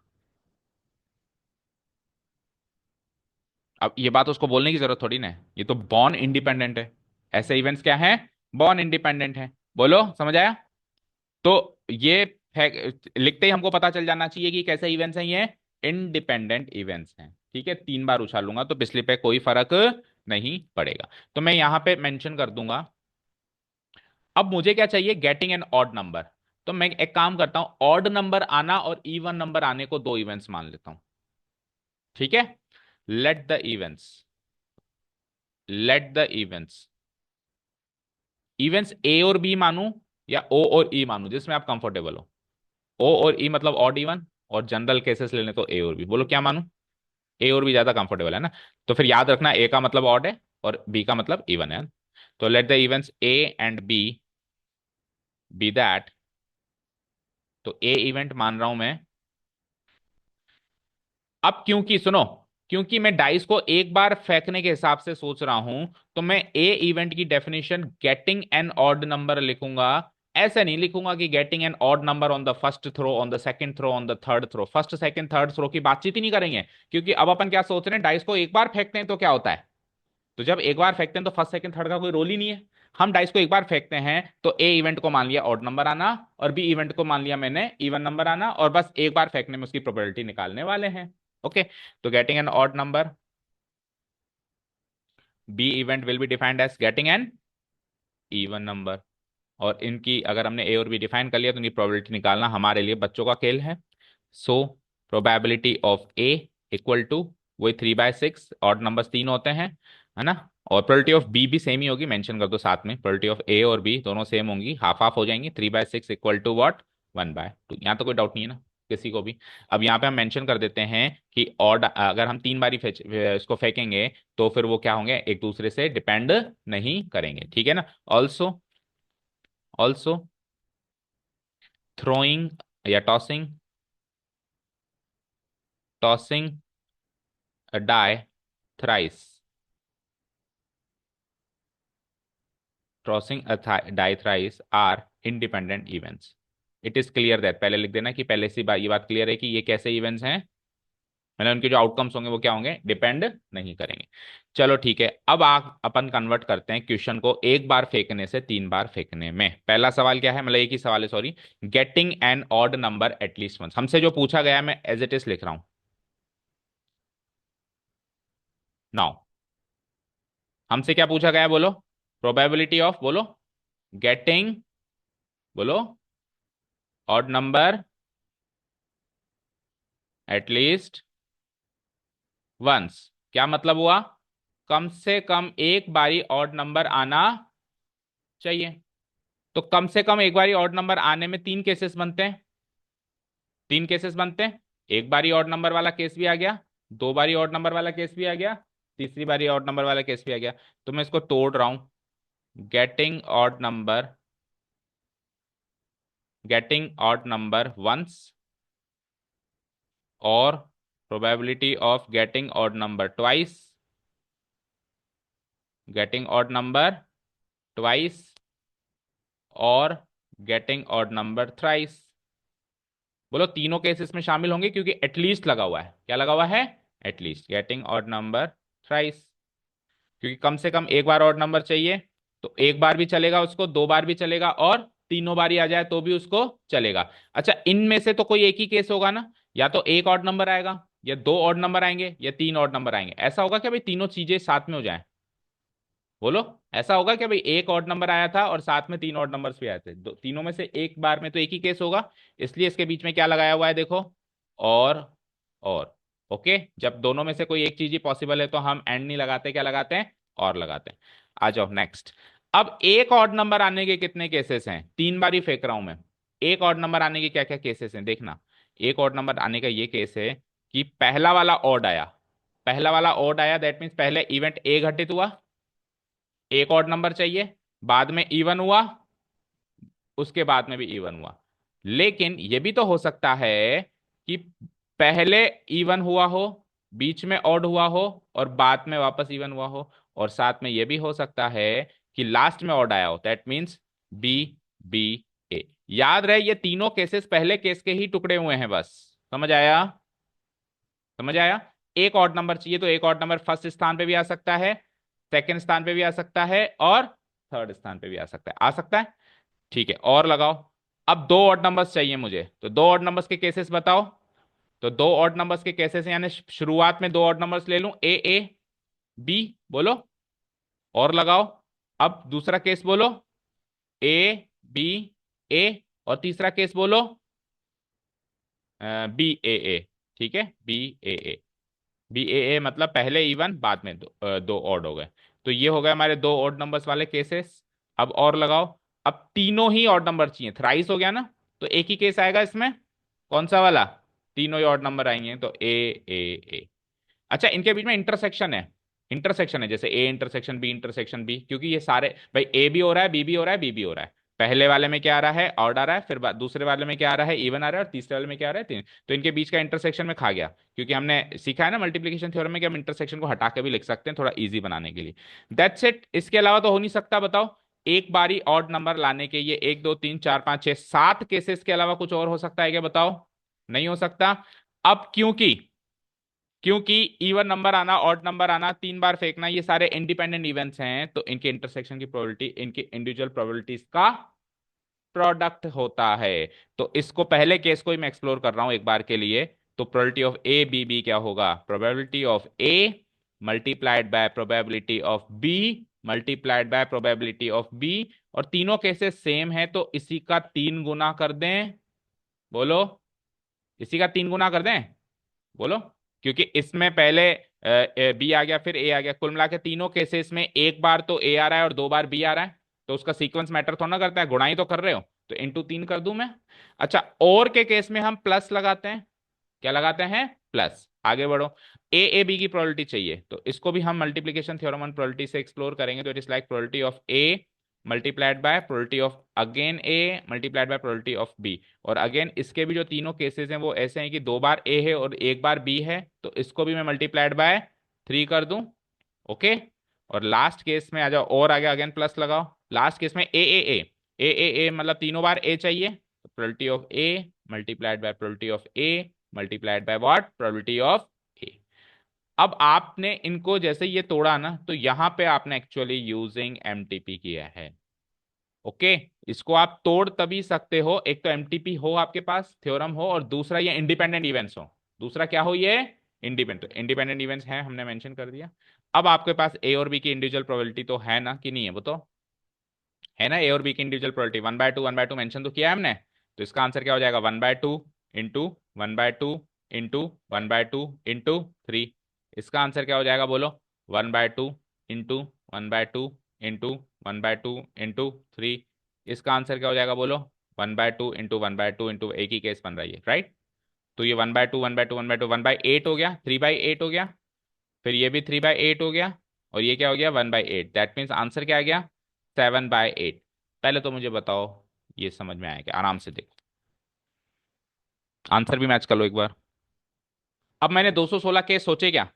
अब ये बात उसको बोलने की जरूरत थोड़ी ना है, ये तो बॉर्न इंडिपेंडेंट है। ऐसे इवेंट्स क्या है? बॉर्न इंडिपेंडेंट है। बोलो, समझ आया? तो ये लिखते ही हमको पता चल जाना चाहिए कि कैसे इवेंट्स हैं ये, इंडिपेंडेंट इवेंट्स हैं। ठीक है, 3 बार उछालूंगा तो पिछले पे कोई फर्क नहीं पड़ेगा। तो मैं यहां पे मेंशन कर दूंगा। अब मुझे क्या चाहिए, गेटिंग एन ऑड नंबर। तो मैं एक काम करता हूं, ऑड नंबर आना और इवन नंबर आने को दो इवेंट्स मान लेता हूं। ठीक है, late the events, late the events, events ए और बी मानूं या ओ और ई मानूं, जिसमें आप कंफर्टेबल हो। ओ और ई मतलब ऑड इवन, और जनरल केसेस लेने तो ए और बी। बोलो क्या मानूं? ए और बी ज्यादा कंफर्टेबल है ना। तो फिर याद रखना, ए का मतलब ऑड है और बी का मतलब इवन है। तो let the events A and B B that, तो ए इवेंट मान रहा हूं मैं। अब क्योंकि सुनो, क्योंकि मैं डाइस को एक बार फेंकने के हिसाब से सोच रहा हूं, तो मैं ए इवेंट की definition getting an odd number लिखूंगा। ऐसे नहीं लिखूंगा कि getting an odd number on the first throw, on the second throw, on the third throw. First second third throw की बातचीत ही नहीं करेंगे, क्योंकि अब अपन क्या सोच रहे हैं, डाइस को एक बार फेंकते हैं तो क्या होता है। तो जब एक बार फेंकते हैं तो फर्स्ट सेकंड थर्ड का कोई रोल ही नहीं है। हम डाइस को एक बार फेंकते हैं तो ए इवेंट को मान लिया ऑड नंबर आना, और बी इवेंट को मान लिया मैंने इवन नंबर आना, और बस एक बार फेंकने में उसकी प्रोबेबिलिटी निकालने वाले हैं। ओके, तो getting an odd number, B event will be defined as getting an even number. और इनकी अगर हमने ए और बी डिफाइन कर लिया तो इनकी प्रोबेबिलिटी निकालना हमारे लिए बच्चों का खेल है। So probability of A equal to वही 3/6, ऑड नंबर्स 3 होते हैं, है ना। और प्रोबेबिलिटी ऑफ बी भी सेम ही होगी, मेंशन कर दो साथ में, प्रोबेबिलिटी ऑफ ए और बी दोनों सेम होंगी, हाफ हाफ हो जाएंगी। 3/6 इक्वल टू वॉट, 1/2। यहाँ तो कोई डाउट नहीं है ना किसी को भी। अब यहाँ पे हम मेंशन कर देते हैं कि ऑड, अगर हम 3 बारी इसको फेंकेंगे, तो फिर वो क्या होंगे, एक दूसरे से डिपेंड नहीं करेंगे। ठीक है ना। ऑल्सो, ऑल्सो थ्रोइंग या tossing, tossing a die thrice, tossing die thrice are independent events. It is clear that, पहले लिख देना कि पहले से ये बात क्लियर है कि ये कैसे इवेंट्स हैं, मतलब उनके जो आउटकम्स होंगे वो क्या होंगे, डिपेंड नहीं करेंगे। चलो ठीक है, अब अपन कन्वर्ट करते हैं क्वेश्चन को एक बार फेंकने से 3 बार फेंकने में। पहला सवाल क्या है, मतलब एक ही सवाल है sorry, getting an odd number at least once. हमसे जो पूछा गया है मैं एज इट इज लिख रहा हूं नाउ। हमसे क्या पूछा गया है बोलो, प्रोबेबिलिटी ऑफ बोलो, गेटिंग बोलो ऑड नंबर एटलीस्ट वंस। क्या मतलब हुआ, कम से कम एक बारी ऑड नंबर आना चाहिए। तो कम से कम एक बारी ऑड नंबर आने में 3 केसेस बनते हैं, 3 केसेस बनते हैं। एक बारी ऑड नंबर वाला केस भी आ गया, 2 बारी ऑड नंबर वाला केस भी आ गया, तीसरी बारी ऑड नंबर वाला केस भी आ गया। तो मैं इसको तोड़ रहा हूं, getting odd number, getting odd number once और probability of getting odd number twice, getting odd number twice और गेटिंग ऑड नंबर थ्राइस। बोलो तीनों केस इसमें शामिल होंगे क्योंकि एटलीस्ट लगा हुआ है। क्या लगा हुआ है, at least. Getting odd number thrice, क्योंकि कम से कम एक बार ऑड नंबर चाहिए, तो एक बार भी चलेगा उसको, 2 बार भी चलेगा, और तीनों बार ही आ जाए तो भी उसको चलेगा। अच्छा, इनमें से तो कोई एक ही केस होगा ना, या तो एक ऑड नंबर आएगा, या 2 ऑड नंबर आएंगे, या 3 ऑड नंबर आएंगे। ऐसा होगा क्या भाई तीनों चीजें साथ में हो जाए, बोलो। ऐसा होगा क्या भाई एक ऑड नंबर आया था और साथ में 3 ऑड नंबर्स भी आए थे, तीनों में से एक बार में तो एक ही केस होगा। इसलिए इसके बीच में क्या लगाया हुआ है देखो, और और ओके, जब दोनों में से कोई एक चीज ही पॉसिबल है तो हम एंड नहीं लगाते, क्या लगाते हैं, और लगाते हैं। आ जाओ नेक्स्ट। अब एक ऑड नंबर आने के कितने केसेस हैं, 3 बार ही फेंक रहा हूं मैं। एक ऑड नंबर आने के क्या क्या केसेस हैं देखना। एक ऑड नंबर आने का ये केस है कि पहला वाला ऑड आया, पहला वाला ऑड आया, दैट मीन्स पहले इवेंट ए घटित हुआ, एक ऑड नंबर चाहिए, बाद में इवन हुआ, उसके बाद में भी इवन हुआ। लेकिन यह भी तो हो सकता है कि पहले इवन हुआ हो, बीच में ऑड हुआ हो, और बाद में वापस इवन हुआ हो, और साथ में यह भी हो सकता है कि लास्ट में ऑड आया हो, दैट मीन्स बी, बी, ए। याद रहे ये तीनों केसेस पहले केस के ही टुकड़े हुए हैं, बस। समझ आया, समझ आया। एक ऑड नंबर चाहिए तो एक ऑड नंबर फर्स्ट स्थान पे भी आ सकता है, सेकंड स्थान पे भी आ सकता है, और थर्ड स्थान पे भी आ सकता है, आ सकता है। ठीक है, और लगाओ। अब 2 ऑड नंबर्स चाहिए मुझे, तो 2 ऑड नंबर्स के केसेस बताओ। तो 2 ऑड नंबर्स के केसेस यानी शुरुआत में 2 ऑड नंबर्स ले लूं, ए ए बी, बोलो, और लगाओ। अब दूसरा केस बोलो, ए बी ए, और तीसरा केस बोलो बी ए ए। ठीक है, बी ए ए, बी ए ए मतलब पहले इवन बाद में 2 ऑड हो गए। तो ये हो गए हमारे 2 ऑड नंबर्स वाले केसेस। अब और लगाओ। अब तीनों ही ऑड नंबर चाहिए, थ्राइस हो गया ना, तो एक ही केस आएगा इसमें, कौन सा वाला, तीनों ही ऑड नंबर आएंगे, तो ए ए ए। अच्छा, इनके बीच में इंटरसेक्शन है, इंटरसेक्शन है, जैसे A intersection B intersection B, क्योंकि ये सारे भाई ए भी हो रहा है, बी भी हो रहा है, बी भी हो रहा है। पहले वाले में क्या आ रहा है, ऑड आ रहा है, फिर दूसरे वाले में क्या आ रहा है, इवन आ रहा है, और तीसरे वाले में क्या आ रहा है, तीन। तो इनके बीच का इंटरसेक्शन में खा गया, क्योंकि हमने सीखा है ना मल्टीप्लिकेशन थ्योरम में कि हम इंटरसेक्शन को हटा के भी लिख सकते हैं थोड़ा इजी बनाने के लिए। दैट्स इट, इसके अलावा तो हो नहीं सकता। बताओ, एक बारी ऑड नंबर लाने के ये 1 2 3 4 5 6 7 केसेस के अलावा कुछ और हो सकता है क्या, बताओ। नहीं हो सकता। अब क्योंकि क्योंकि इवन नंबर आना, ऑड नंबर आना, 3 बार फेंकना, ये सारे इंडिपेंडेंट इवेंट्स हैं, तो इनके इंटरसेक्शन की प्रोबेबिलिटी इनकी इंडिविजुअल प्रोबेबिलिटीज का प्रोडक्ट होता है। तो इसको पहले केस को ही मैं एक्सप्लोर कर रहा हूं एक बार के लिए। तो probability of A B B क्या होगा, probability of A multiplied by probability of B multiplied by probability of B. और तीनों केसेस सेम है, तो इसी का 3 गुना कर दें, बोलो, इसी का 3 गुना कर दें, बोलो। क्योंकि इसमें पहले बी आ गया, फिर ए आ गया, कुल मिला के तीनों केसेस में एक बार तो ए आ रहा है और 2 बार बी आ रहा है, तो उसका सीक्वेंस मैटर थोड़ा ना करता है, गुणा ही तो कर रहे हो, तो इंटू 3 कर दूं मैं। अच्छा, और के केस में हम प्लस लगाते हैं, क्या लगाते हैं, प्लस। आगे बढ़ो। ए बी की प्रोबेबिलिटी चाहिए, तो इसको भी हम मल्टीप्लीकेशन थ्योरम ऑन प्रोबेबिलिटी से एक्सप्लोर करेंगे। तो it is like probability of A multiplied by probability of again A multiplied by probability of B. और अगेन इसके भी जो तीनों केसेस हैं वो ऐसे हैं कि 2 बार ए है और एक बार बी है, तो इसको भी मैं मल्टीप्लाइड बाय 3 कर दूं, ओके। और लास्ट केस में आ जाओ, और आगे अगेन प्लस लगाओ, लास्ट केस में ए मतलब तीनों बार ए चाहिए, तो probability of A multiplied by probability of A multiplied by what, probability of A. अब आपने इनको जैसे ये तोड़ा ना, तो यहां पे आपने एक्चुअली यूजिंग एमटीपी किया है। ओके, इसको आप तोड़ तभी सकते हो, एक तो एमटीपी हो आपके पास, थ्योरम हो, और दूसरा ये इंडिपेंडेंट इवेंट्स हो। दूसरा क्या हो, ये इंडिपेंडेंट इवेंट्स हैं, हमने मेंशन कर दिया। अब आपके पास ए और बी की इंडिविजुअल प्रोबेबिलिटी तो है ना, कि नहीं है, वो तो है ना। ए और बी की इंडिविजुअल प्रोबेबिलिटी 1/2 मेंशन तो किया है हमने। तो इसका आंसर क्या हो जाएगा, 1/2 इंटू 1/2 इंटू 1/2 इंटू 3। इसका आंसर क्या हो जाएगा बोलो, 1/2 इंटू 1/2 इंटू 1/2 इंटू 3। इसका आंसर क्या हो जाएगा बोलो, 1/2 इंटू 1/2 इंटू, एक ही केस बन रही है राइट। तो ये 1/2 1/2 1/2 1/8 हो गया, 3/8 हो गया, फिर ये भी 3/8 हो गया, और ये क्या हो गया 1/8। दैट मीन्स आंसर क्या आ गया, 7/8। पहले तो मुझे बताओ ये समझ में आया क्या, आराम से देखो, आंसर भी मैच कर लो एक बार। अब मैंने 216 केस सोचे क्या,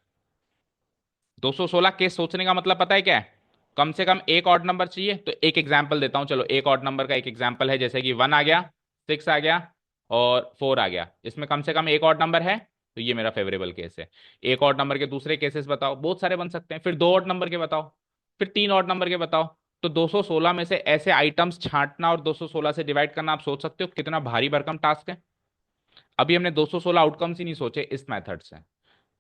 216 केस सोचने का मतलब पता है क्या है, कम से कम एक ऑड नंबर चाहिए। तो एक एग्जांपल देता हूं, चलो एक ऑड नंबर का एक एग्जांपल है, जैसे कि 1 आ गया, 6 आ गया और 4 आ गया, इसमें कम से कम एक ऑड नंबर है। तो ये मेरा फेवरेबल केस है। एक ऑड नंबर के दूसरे केसेस बताओ, बहुत सारे बन सकते हैं, फिर दो ऑड नंबर के बताओ, फिर तीन ऑड नंबर के बताओ। तो 216 में से ऐसे आइटम्स छांटना और 216 से डिवाइड करना, आप सोच सकते हो कितना भारी भरकम टास्क है। अभी हमने 216 आउटकम्स ही नहीं सोचे इस मेथड से,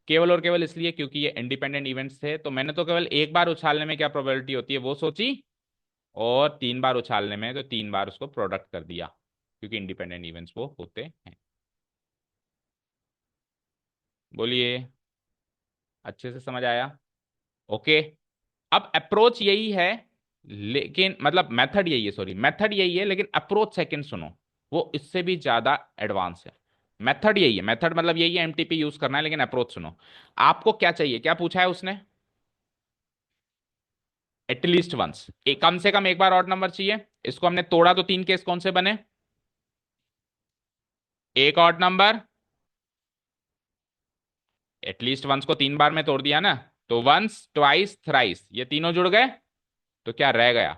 केवल और केवल इसलिए क्योंकि ये इंडिपेंडेंट इवेंट्स थे। तो मैंने तो केवल एक बार उछालने में क्या प्रोबेबिलिटी होती है वो सोची, और तीन बार उछालने में तो तीन बार उसको प्रोडक्ट कर दिया, क्योंकि इंडिपेंडेंट इवेंट्स वो होते हैं। बोलिए, अच्छे से समझ आया। ओके, अब अप्रोच यही है, लेकिन मतलब मेथड यही है, सॉरी मेथड यही है, लेकिन अप्रोच सेकंड सुनो, वो इससे भी ज्यादा एडवांस है। मेथड यही है, मेथड मतलब यही है, एमटीपी यूज करना है, लेकिन अप्रोच सुनो। आपको क्या चाहिए, क्या पूछा है उसने, एटलीस्ट वंस, एक कम से कम एक बार ऑड नंबर चाहिए। इसको हमने तोड़ा तो तीन केस कौन से बने, एक ऑड नंबर, एटलीस्ट वंस को तीन बार में तोड़ दिया ना, तो वंस ट्वाइस थ्राइस ये तीनों जुड़ गए, तो क्या रह गया,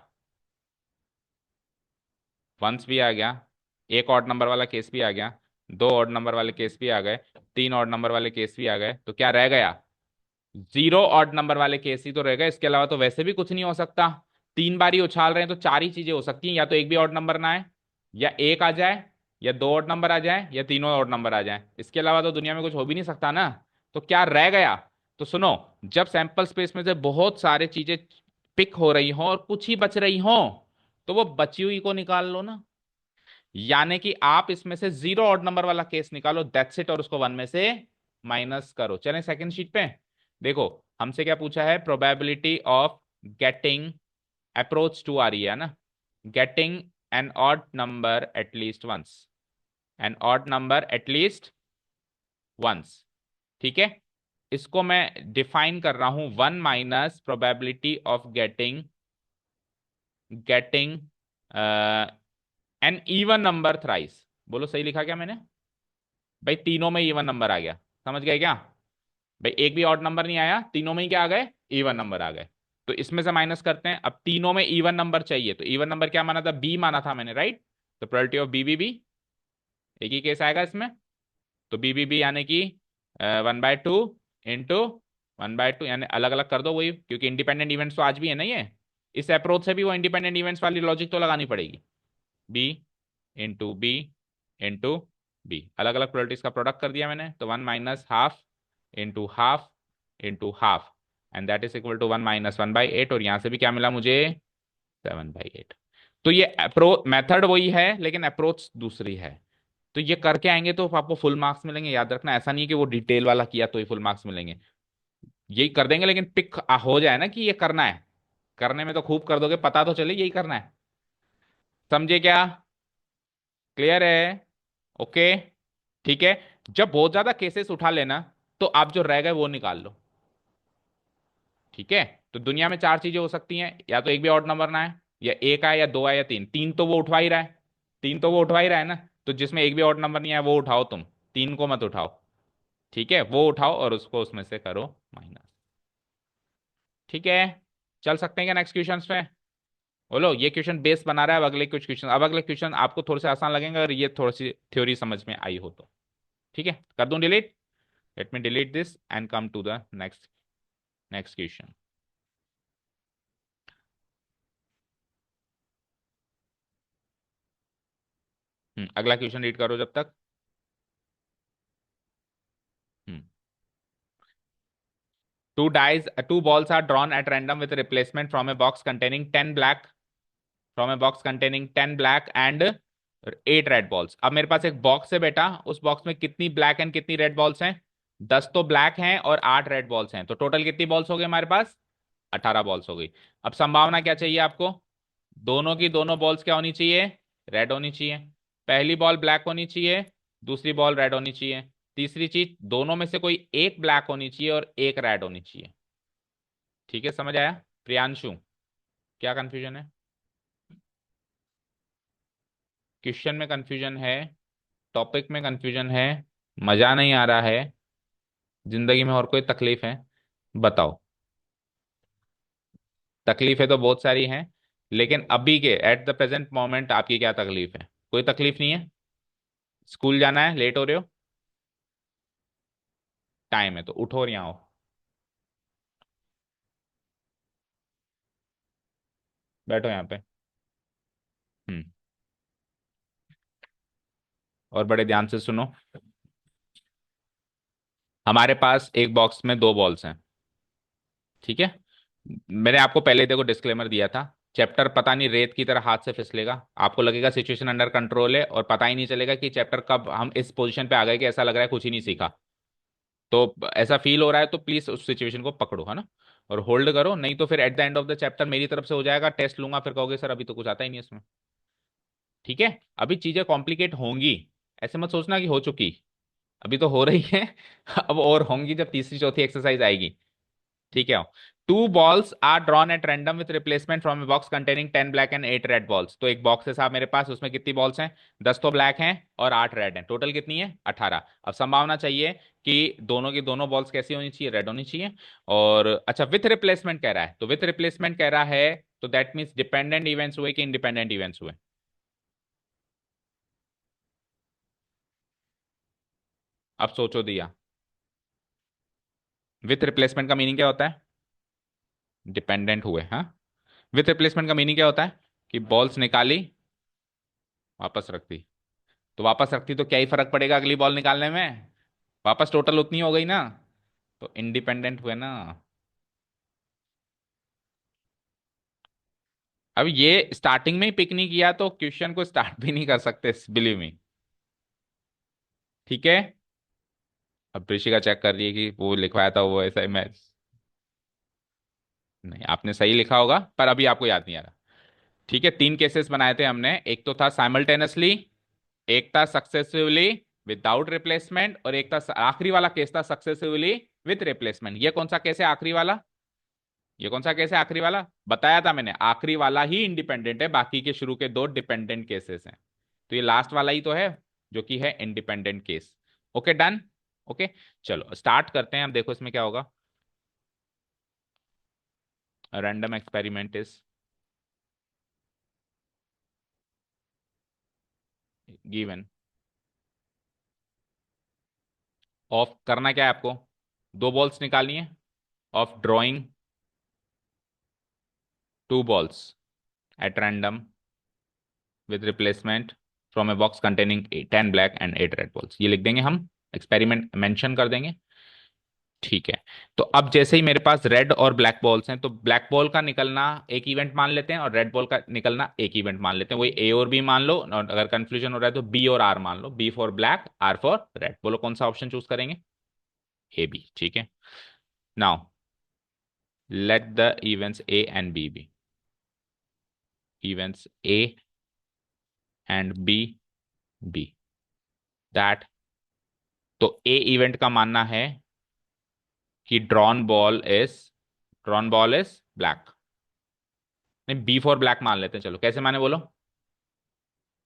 वंस भी आ गया, एक ऑड नंबर वाला केस भी आ गया, दो ऑड नंबर वाले केस भी आ गए, तीन ऑड नंबर वाले केस भी आ गए, तो क्या रह गया, जीरो ऑड नंबर वाले केस ही तो रह गए। इसके अलावा तो वैसे भी कुछ नहीं हो सकता। तीन बार ही उछाल रहे हैं तो चार ही चीजें हो सकती हैं, या तो एक भी ऑड नंबर ना आए, या एक आ जाए, या दो ऑड नंबर आ जाए, या तीनों ऑड नंबर आ जाए। इसके अलावा तो दुनिया में कुछ हो भी नहीं सकता ना। तो क्या रह गया, तो सुनो, जब सैंपल स्पेस में से बहुत सारे चीजें पिक हो रही हो और कुछ ही बच रही हो, तो वो बची हुई को निकाल लो ना। यानी कि आप इसमें से जीरो ऑड नंबर वाला केस निकालो, दैट्स इट, और उसको वन में से माइनस करो। चलें सेकंड शीट पे, देखो हमसे क्या पूछा है, probability of getting, approach to आ रही है ना, getting an odd number at least once, an odd number at least once. ठीक है, इसको मैं डिफाइन कर रहा हूं, one minus probability of getting, getting an even number thrice. बोलो सही लिखा क्या मैंने, भाई तीनों में इवन नंबर आ गया, समझ गए क्या, भाई एक भी ऑड नंबर नहीं आया, तीनों में ही क्या आ गए, इवन नंबर आ गए। तो इसमें से माइनस करते हैं, अब तीनों में इवन नंबर चाहिए, तो इवन नंबर क्या माना था, बी माना था मैंने राइट। तो प्रोबेबिलिटी ऑफ बी एक ही केस आएगा इसमें, तो बी यानी कि 1/2 इंटू 1/2, यानी अलग अलग कर दो वही, क्योंकि इंडिपेंडेंट इवेंट्स तो आज भी है ना ये, इस अप्रोच से भी वो इंडिपेंडेंट इवेंट्स वाली लॉजिक तो लगानी पड़ेगी। B into B into B, अलग अलग प्रोबेबिलिटीज का प्रोडक्ट कर दिया मैंने, तो 1 - ½ into half into half, and that is equal to 1 - 1/8, और यहां से भी क्या मिला मुझे, 7/8। तो ये अप्रोच मेथड वही है, लेकिन अप्रोच दूसरी है। तो ये करके आएंगे तो आपको फुल मार्क्स मिलेंगे, याद रखना, ऐसा नहीं है कि वो डिटेल वाला किया तो ही फुल मार्क्स मिलेंगे, यही कर देंगे, लेकिन पिक हो जाए ना कि ये करना है, करने में तो खूब कर दोगे, पता तो चले यही करना है। समझे क्या, क्लियर है, ओके, ठीक है। जब बहुत ज्यादा केसेस उठा लेना, तो आप जो रह गए वो निकाल लो। ठीक है, तो दुनिया में चार चीजें हो सकती हैं, या तो एक भी ऑड नंबर ना है, या एक आए, या दो आए, या तीन, तीन तो वो उठवा ही रहा है, तीन तो वो उठवा ही रहा है ना। तो जिसमें एक भी ऑड नंबर नहीं है वो उठाओ तुम, तीन को मत उठाओ। ठीक है, वो उठाओ और उसको उसमें से करो माइनस। ठीक है, चल सकते हैं क्या नेक्स्ट क्वेश्चन पे। बोलो, ये क्वेश्चन बेस बना रहा है अब अगले कुछ क्वेश्चन। अब अगले क्वेश्चन आपको थोड़े से आसान लगेंगे अगर ये थोड़ी सी थ्योरी समझ में आई हो तो। ठीक है, कर दूं delete? Let me delete this and come to the next next question. अगला क्वेश्चन रीड करो जब तक। Hmm two balls are drawn at random with replacement from a box containing 10 black from a box containing 10 black and 8 red balls. अब मेरे पास एक box है बेटा, उस बॉक्स में कितनी ब्लैक एंड कितनी रेड बॉल्स हैं? 10 तो ब्लैक हैं और 8 रेड बॉल्स हैं, तो टोटल कितनी बॉल्स हो गई हमारे पास? 18 बॉल्स हो गई। अब संभावना क्या चाहिए आपको? दोनों की दोनों बॉल्स क्या होनी चाहिए? रेड होनी चाहिए। पहली बॉल ब्लैक होनी चाहिए, दूसरी बॉल रेड होनी चाहिए। तीसरी चीज, दोनों में से कोई एक ब्लैक होनी चाहिए और एक रेड होनी चाहिए। ठीक है, समझ आया प्रियांशु? क्या कंफ्यूजन है? क्वेश्चन में कंफ्यूजन है, टॉपिक में कंफ्यूजन है, मजा नहीं आ रहा है, जिंदगी में और कोई तकलीफ है? बताओ। तकलीफें तो बहुत सारी हैं, लेकिन अभी के एट द प्रेजेंट मोमेंट आपकी क्या तकलीफ है? कोई तकलीफ नहीं है? स्कूल जाना है, लेट हो रहे हो, टाइम है तो उठो और यहाँ आओ। बैठो यहाँ पे। हम्म और बड़े ध्यान से सुनो। हमारे पास एक बॉक्स में दो बॉल्स हैं, ठीक है? मैंने आपको पहले देखो डिस्क्लेमर दिया था, चैप्टर पता नहीं रेत की तरह हाथ से फिसलेगा, आपको लगेगा सिचुएशन अंडर कंट्रोल है और पता ही नहीं चलेगा कि चैप्टर कब हम इस पोजीशन पे आ गए कि ऐसा लग रहा है कुछ ही नहीं सीखा। तो ऐसा फील हो रहा है तो प्लीज उस सिचुएशन को पकड़ो, है ना, और होल्ड करो, नहीं तो फिर at the end of the chapter मेरी तरफ से हो जाएगा, टेस्ट लूंगा, फिर कहोगे सर अभी तो कुछ आता ही नहीं इसमें। ठीक है, अभी चीजें कॉम्प्लिकेट होंगी, ऐसे मत सोचना कि हो चुकी, अभी तो हो रही है। अब और होंगी जब तीसरी चौथी एक्सरसाइज आएगी। ठीक है, two balls are drawn at random with replacement from a box containing 10 black and 8 red balls. तो एक बॉक्स है साहब मेरे पास, उसमें कितनी बॉल्स हैं? 10 तो ब्लैक हैं और 8 रेड हैं, टोटल कितनी है? 18। अब संभावना चाहिए कि दोनों की दोनों बॉल्स कैसी होनी चाहिए? रेड होनी चाहिए। और अच्छा, विथ रिप्लेसमेंट कह रहा है, तो विथ रिप्लेसमेंट कह रहा है तो दैट मीन्स डिपेंडेंट इवेंट्स हुए कि इंडिपेंडेंट इवेंट्स हुए? अब सोचो दिया। विथ रिप्लेसमेंट का मीनिंग क्या होता है? डिपेंडेंट हुए, हाँ। विथ रिप्लेसमेंट का मीनिंग क्या होता है? कि बॉल्स निकाली, वापस रख दी। तो वापस रखती तो क्या ही फर्क पड़ेगा अगली बॉल निकालने में? वापस टोटल उतनी हो गई ना, तो इंडिपेंडेंट हुए ना। अब ये स्टार्टिंग में ही पिक नहीं किया तो क्वेश्चन को स्टार्ट भी नहीं कर सकते, बिलीव मी। ठीक है, अब ऋषिका चेक कर रही है कि वो लिखवाया था वो ऐसा ही मैं। नहीं, आपने सही लिखा होगा पर अभी आपको याद नहीं आ रहा। ठीक है, तीन केसेस बनाए थे हमने, एक तो था साइमल्टेनियसली, एक था सक्सेसिवली विदाउट रिप्लेसमेंट, और एक था आखिरी वाला केस था सक्सेसिवली विथ रिप्लेसमेंट। ये कौन सा केस है आखिरी वाला? ये कौन सा केस है आखिरी वाला? बताया था मैंने, आखिरी वाला ही इंडिपेंडेंट है, बाकी के शुरू के दो डिपेंडेंट केसेस हैं। तो ये लास्ट वाला ही तो है जो कि है independent case. Okay, done. Okay, चलो स्टार्ट करते हैं। अब देखो इसमें क्या होगा। Random experiment is given. Of करना क्या है आपको? दो बॉल्स निकालनी है, of drawing two balls at random with replacement from a box containing 10 black and 8 red balls, ये लिख देंगे हम, एक्सपेरिमेंट मेंशन कर देंगे। ठीक है, तो अब जैसे ही मेरे पास रेड और ब्लैक बॉल्स हैं, तो ब्लैक बॉल का निकलना एक इवेंट मान लेते हैं और रेड बॉल का निकलना एक इवेंट मान लेते हैं, वही ए और बी मान लो, और अगर कंफ्यूजन हो रहा है तो बी और आर मान लो, B for black, R for red. बोलो कौन सा ऑप्शन चूज करेंगे? ए बी, ठीक है। Now let the events A and B be, events A and B B, that, तो ए इवेंट का मानना है कि ड्रॉन बॉल इज ब्लैक। नहीं, बी फॉर ब्लैक मान लेते हैं, चलो कैसे माने बोलो?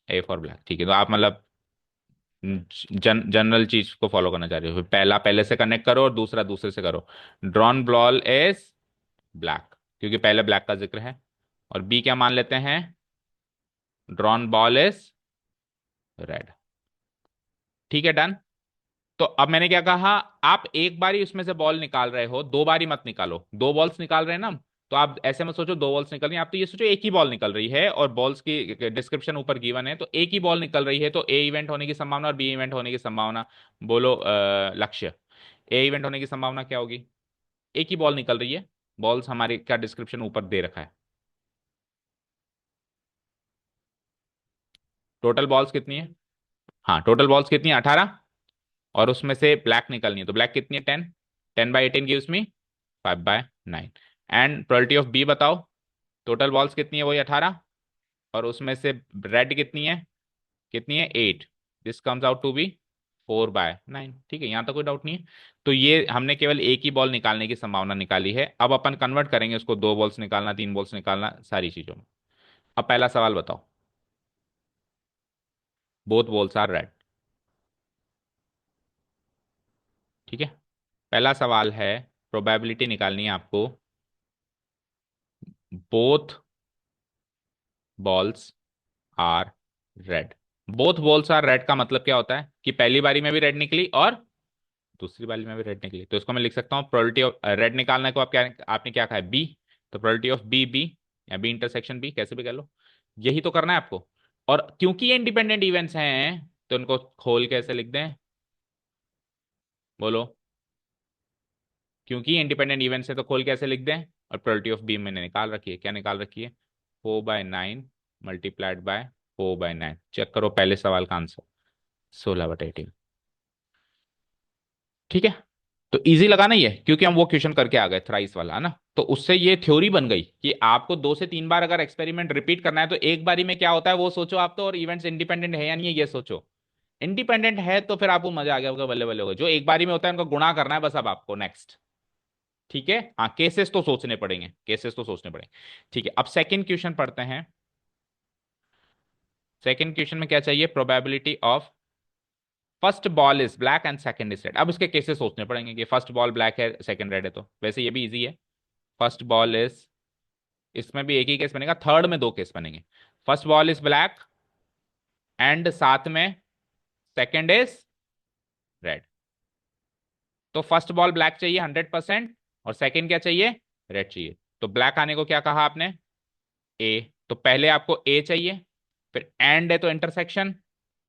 ए फॉर ब्लैक, ठीक है, तो आप मतलब जनरल चीज को फॉलो करना चाह रहे हो, पहला पहले से कनेक्ट करो और दूसरा दूसरे से करो। ड्रॉन बॉल इज ब्लैक, क्योंकि पहले ब्लैक का जिक्र है। और बी क्या मान लेते हैं, ड्रॉन बॉल इज रेड। ठीक है, डन। तो अब मैंने क्या कहा, आप एक बारी उसमें से बॉल निकाल रहे हो, दो बारी मत निकालो, दो बॉल्स निकाल रहे हैं ना हम। तो आप ऐसे मत सोचो दो बॉल्स निकल रही हैं, आप तो ये सोचो एक ही बॉल निकल रही है और बॉल्स की डिस्क्रिप्शन ऊपर गिवन है, तो एक ही बॉल निकल रही है, तो ए इवेंट होने की संभावना और बी इवेंट होने की संभावना। बोलो लक्ष्य, ए इवेंट होने की संभावना क्या होगी, एक ही बॉल निकल रही है, बॉल्स हमारे का डिस्क्रिप्शन ऊपर दे रखा है। टोटल बॉल्स कितनी है, हाँ टोटल बॉल्स कितनी है 18, और उसमें से ब्लैक निकलनी है, तो ब्लैक कितनी है 10, 10/18 gives me 5/9। And probability of B बताओ, टोटल बॉल्स कितनी है, वही 18, और उसमें से रेड कितनी है 8, this comes out to be 4/9। ठीक है, यहां तक कोई डाउट नहीं है। तो ये हमने केवल एक ही बॉल निकालने की संभावना निकाली है, अब अपन कन्वर्ट करेंगे उसको, दो बॉल्स निकालना, तीन बॉल्स निकालना, सारी चीजों में। अब पहला सवाल बताओ, बोथ बॉल्स आर रेड। ठीक है, पहला सवाल है, प्रोबेबिलिटी निकालनी है आपको, both balls are red. Both balls are red का मतलब क्या होता है कि पहली बारी में भी रेड निकली और दूसरी बारी में भी रेड निकली, तो इसको मैं लिख सकता हूँ प्रोबेबिलिटी ऑफ रेड निकालने को, आप क्या, आपने क्या कहा है बी, तो प्रोबेबिलिटी ऑफ बी बी, या बी इंटरसेक्शन बी, कैसे भी कह लो, यही तो करना है आपको। और क्योंकि ये इंडिपेंडेंट इवेंट्स हैं तो इनको खोल कैसे लिख दें, बोलो, क्योंकि इंडिपेंडेंट इवेंट्स है तो खोल कैसे लिख दें, और प्रोबेबिलिटी ऑफ बी मैंने निकाल रखी है, क्या निकाल रखी है, 4/9 मल्टीप्लाइड बाय 4/9। चेक करो पहले सवाल का आंसर, 16/18। ठीक है, तो इजी लगा ना ये, क्योंकि हम वो क्वेश्चन करके आ गए थ्राइस वाला, है ना, तो उससे ये थ्योरी बन गई कि आपको 2 से 3 बार अगर एक्सपेरिमेंट रिपीट करना है तो एक बारी में क्या होता है वो सोचो आप तो, और इवेंट्स इंडिपेंडेंट है या नहीं है ये सोचो। इंडिपेंडेंट है तो फिर आपको मजा आ गया होगा, बल्ले बल्ले होगा, जो एक बारी में होता है उनको गुणा करना है बस अब आपको, नेक्स्ट। ठीक है, हाँ केसेस तो सोचने पड़ेंगे, केसेस तो सोचने पड़ेंगे। ठीक है, अब सेकंड क्वेश्चन पढ़ते हैं। सेकंड क्वेश्चन में क्या चाहिए, probability of first ball is black and second is red. अब इसके केसेस सोचने पड़ेंगे कि फर्स्ट बॉल ब्लैक है सेकंड रेड है, तो वैसे ये भी इजी है। फर्स्ट बॉल इज, इसमें भी एक ही केस बनेगा, थर्ड में दो केस बनेंगे। First ball is black and साथ में सेकंड इज रेड। तो फर्स्ट बॉल ब्लैक चाहिए 100%, और सेकंड क्या चाहिए, रेड चाहिए। तो ब्लैक आने को क्या कहा आपने, ए, तो पहले आपको ए चाहिए, फिर एंड है तो इंटरसेक्शन,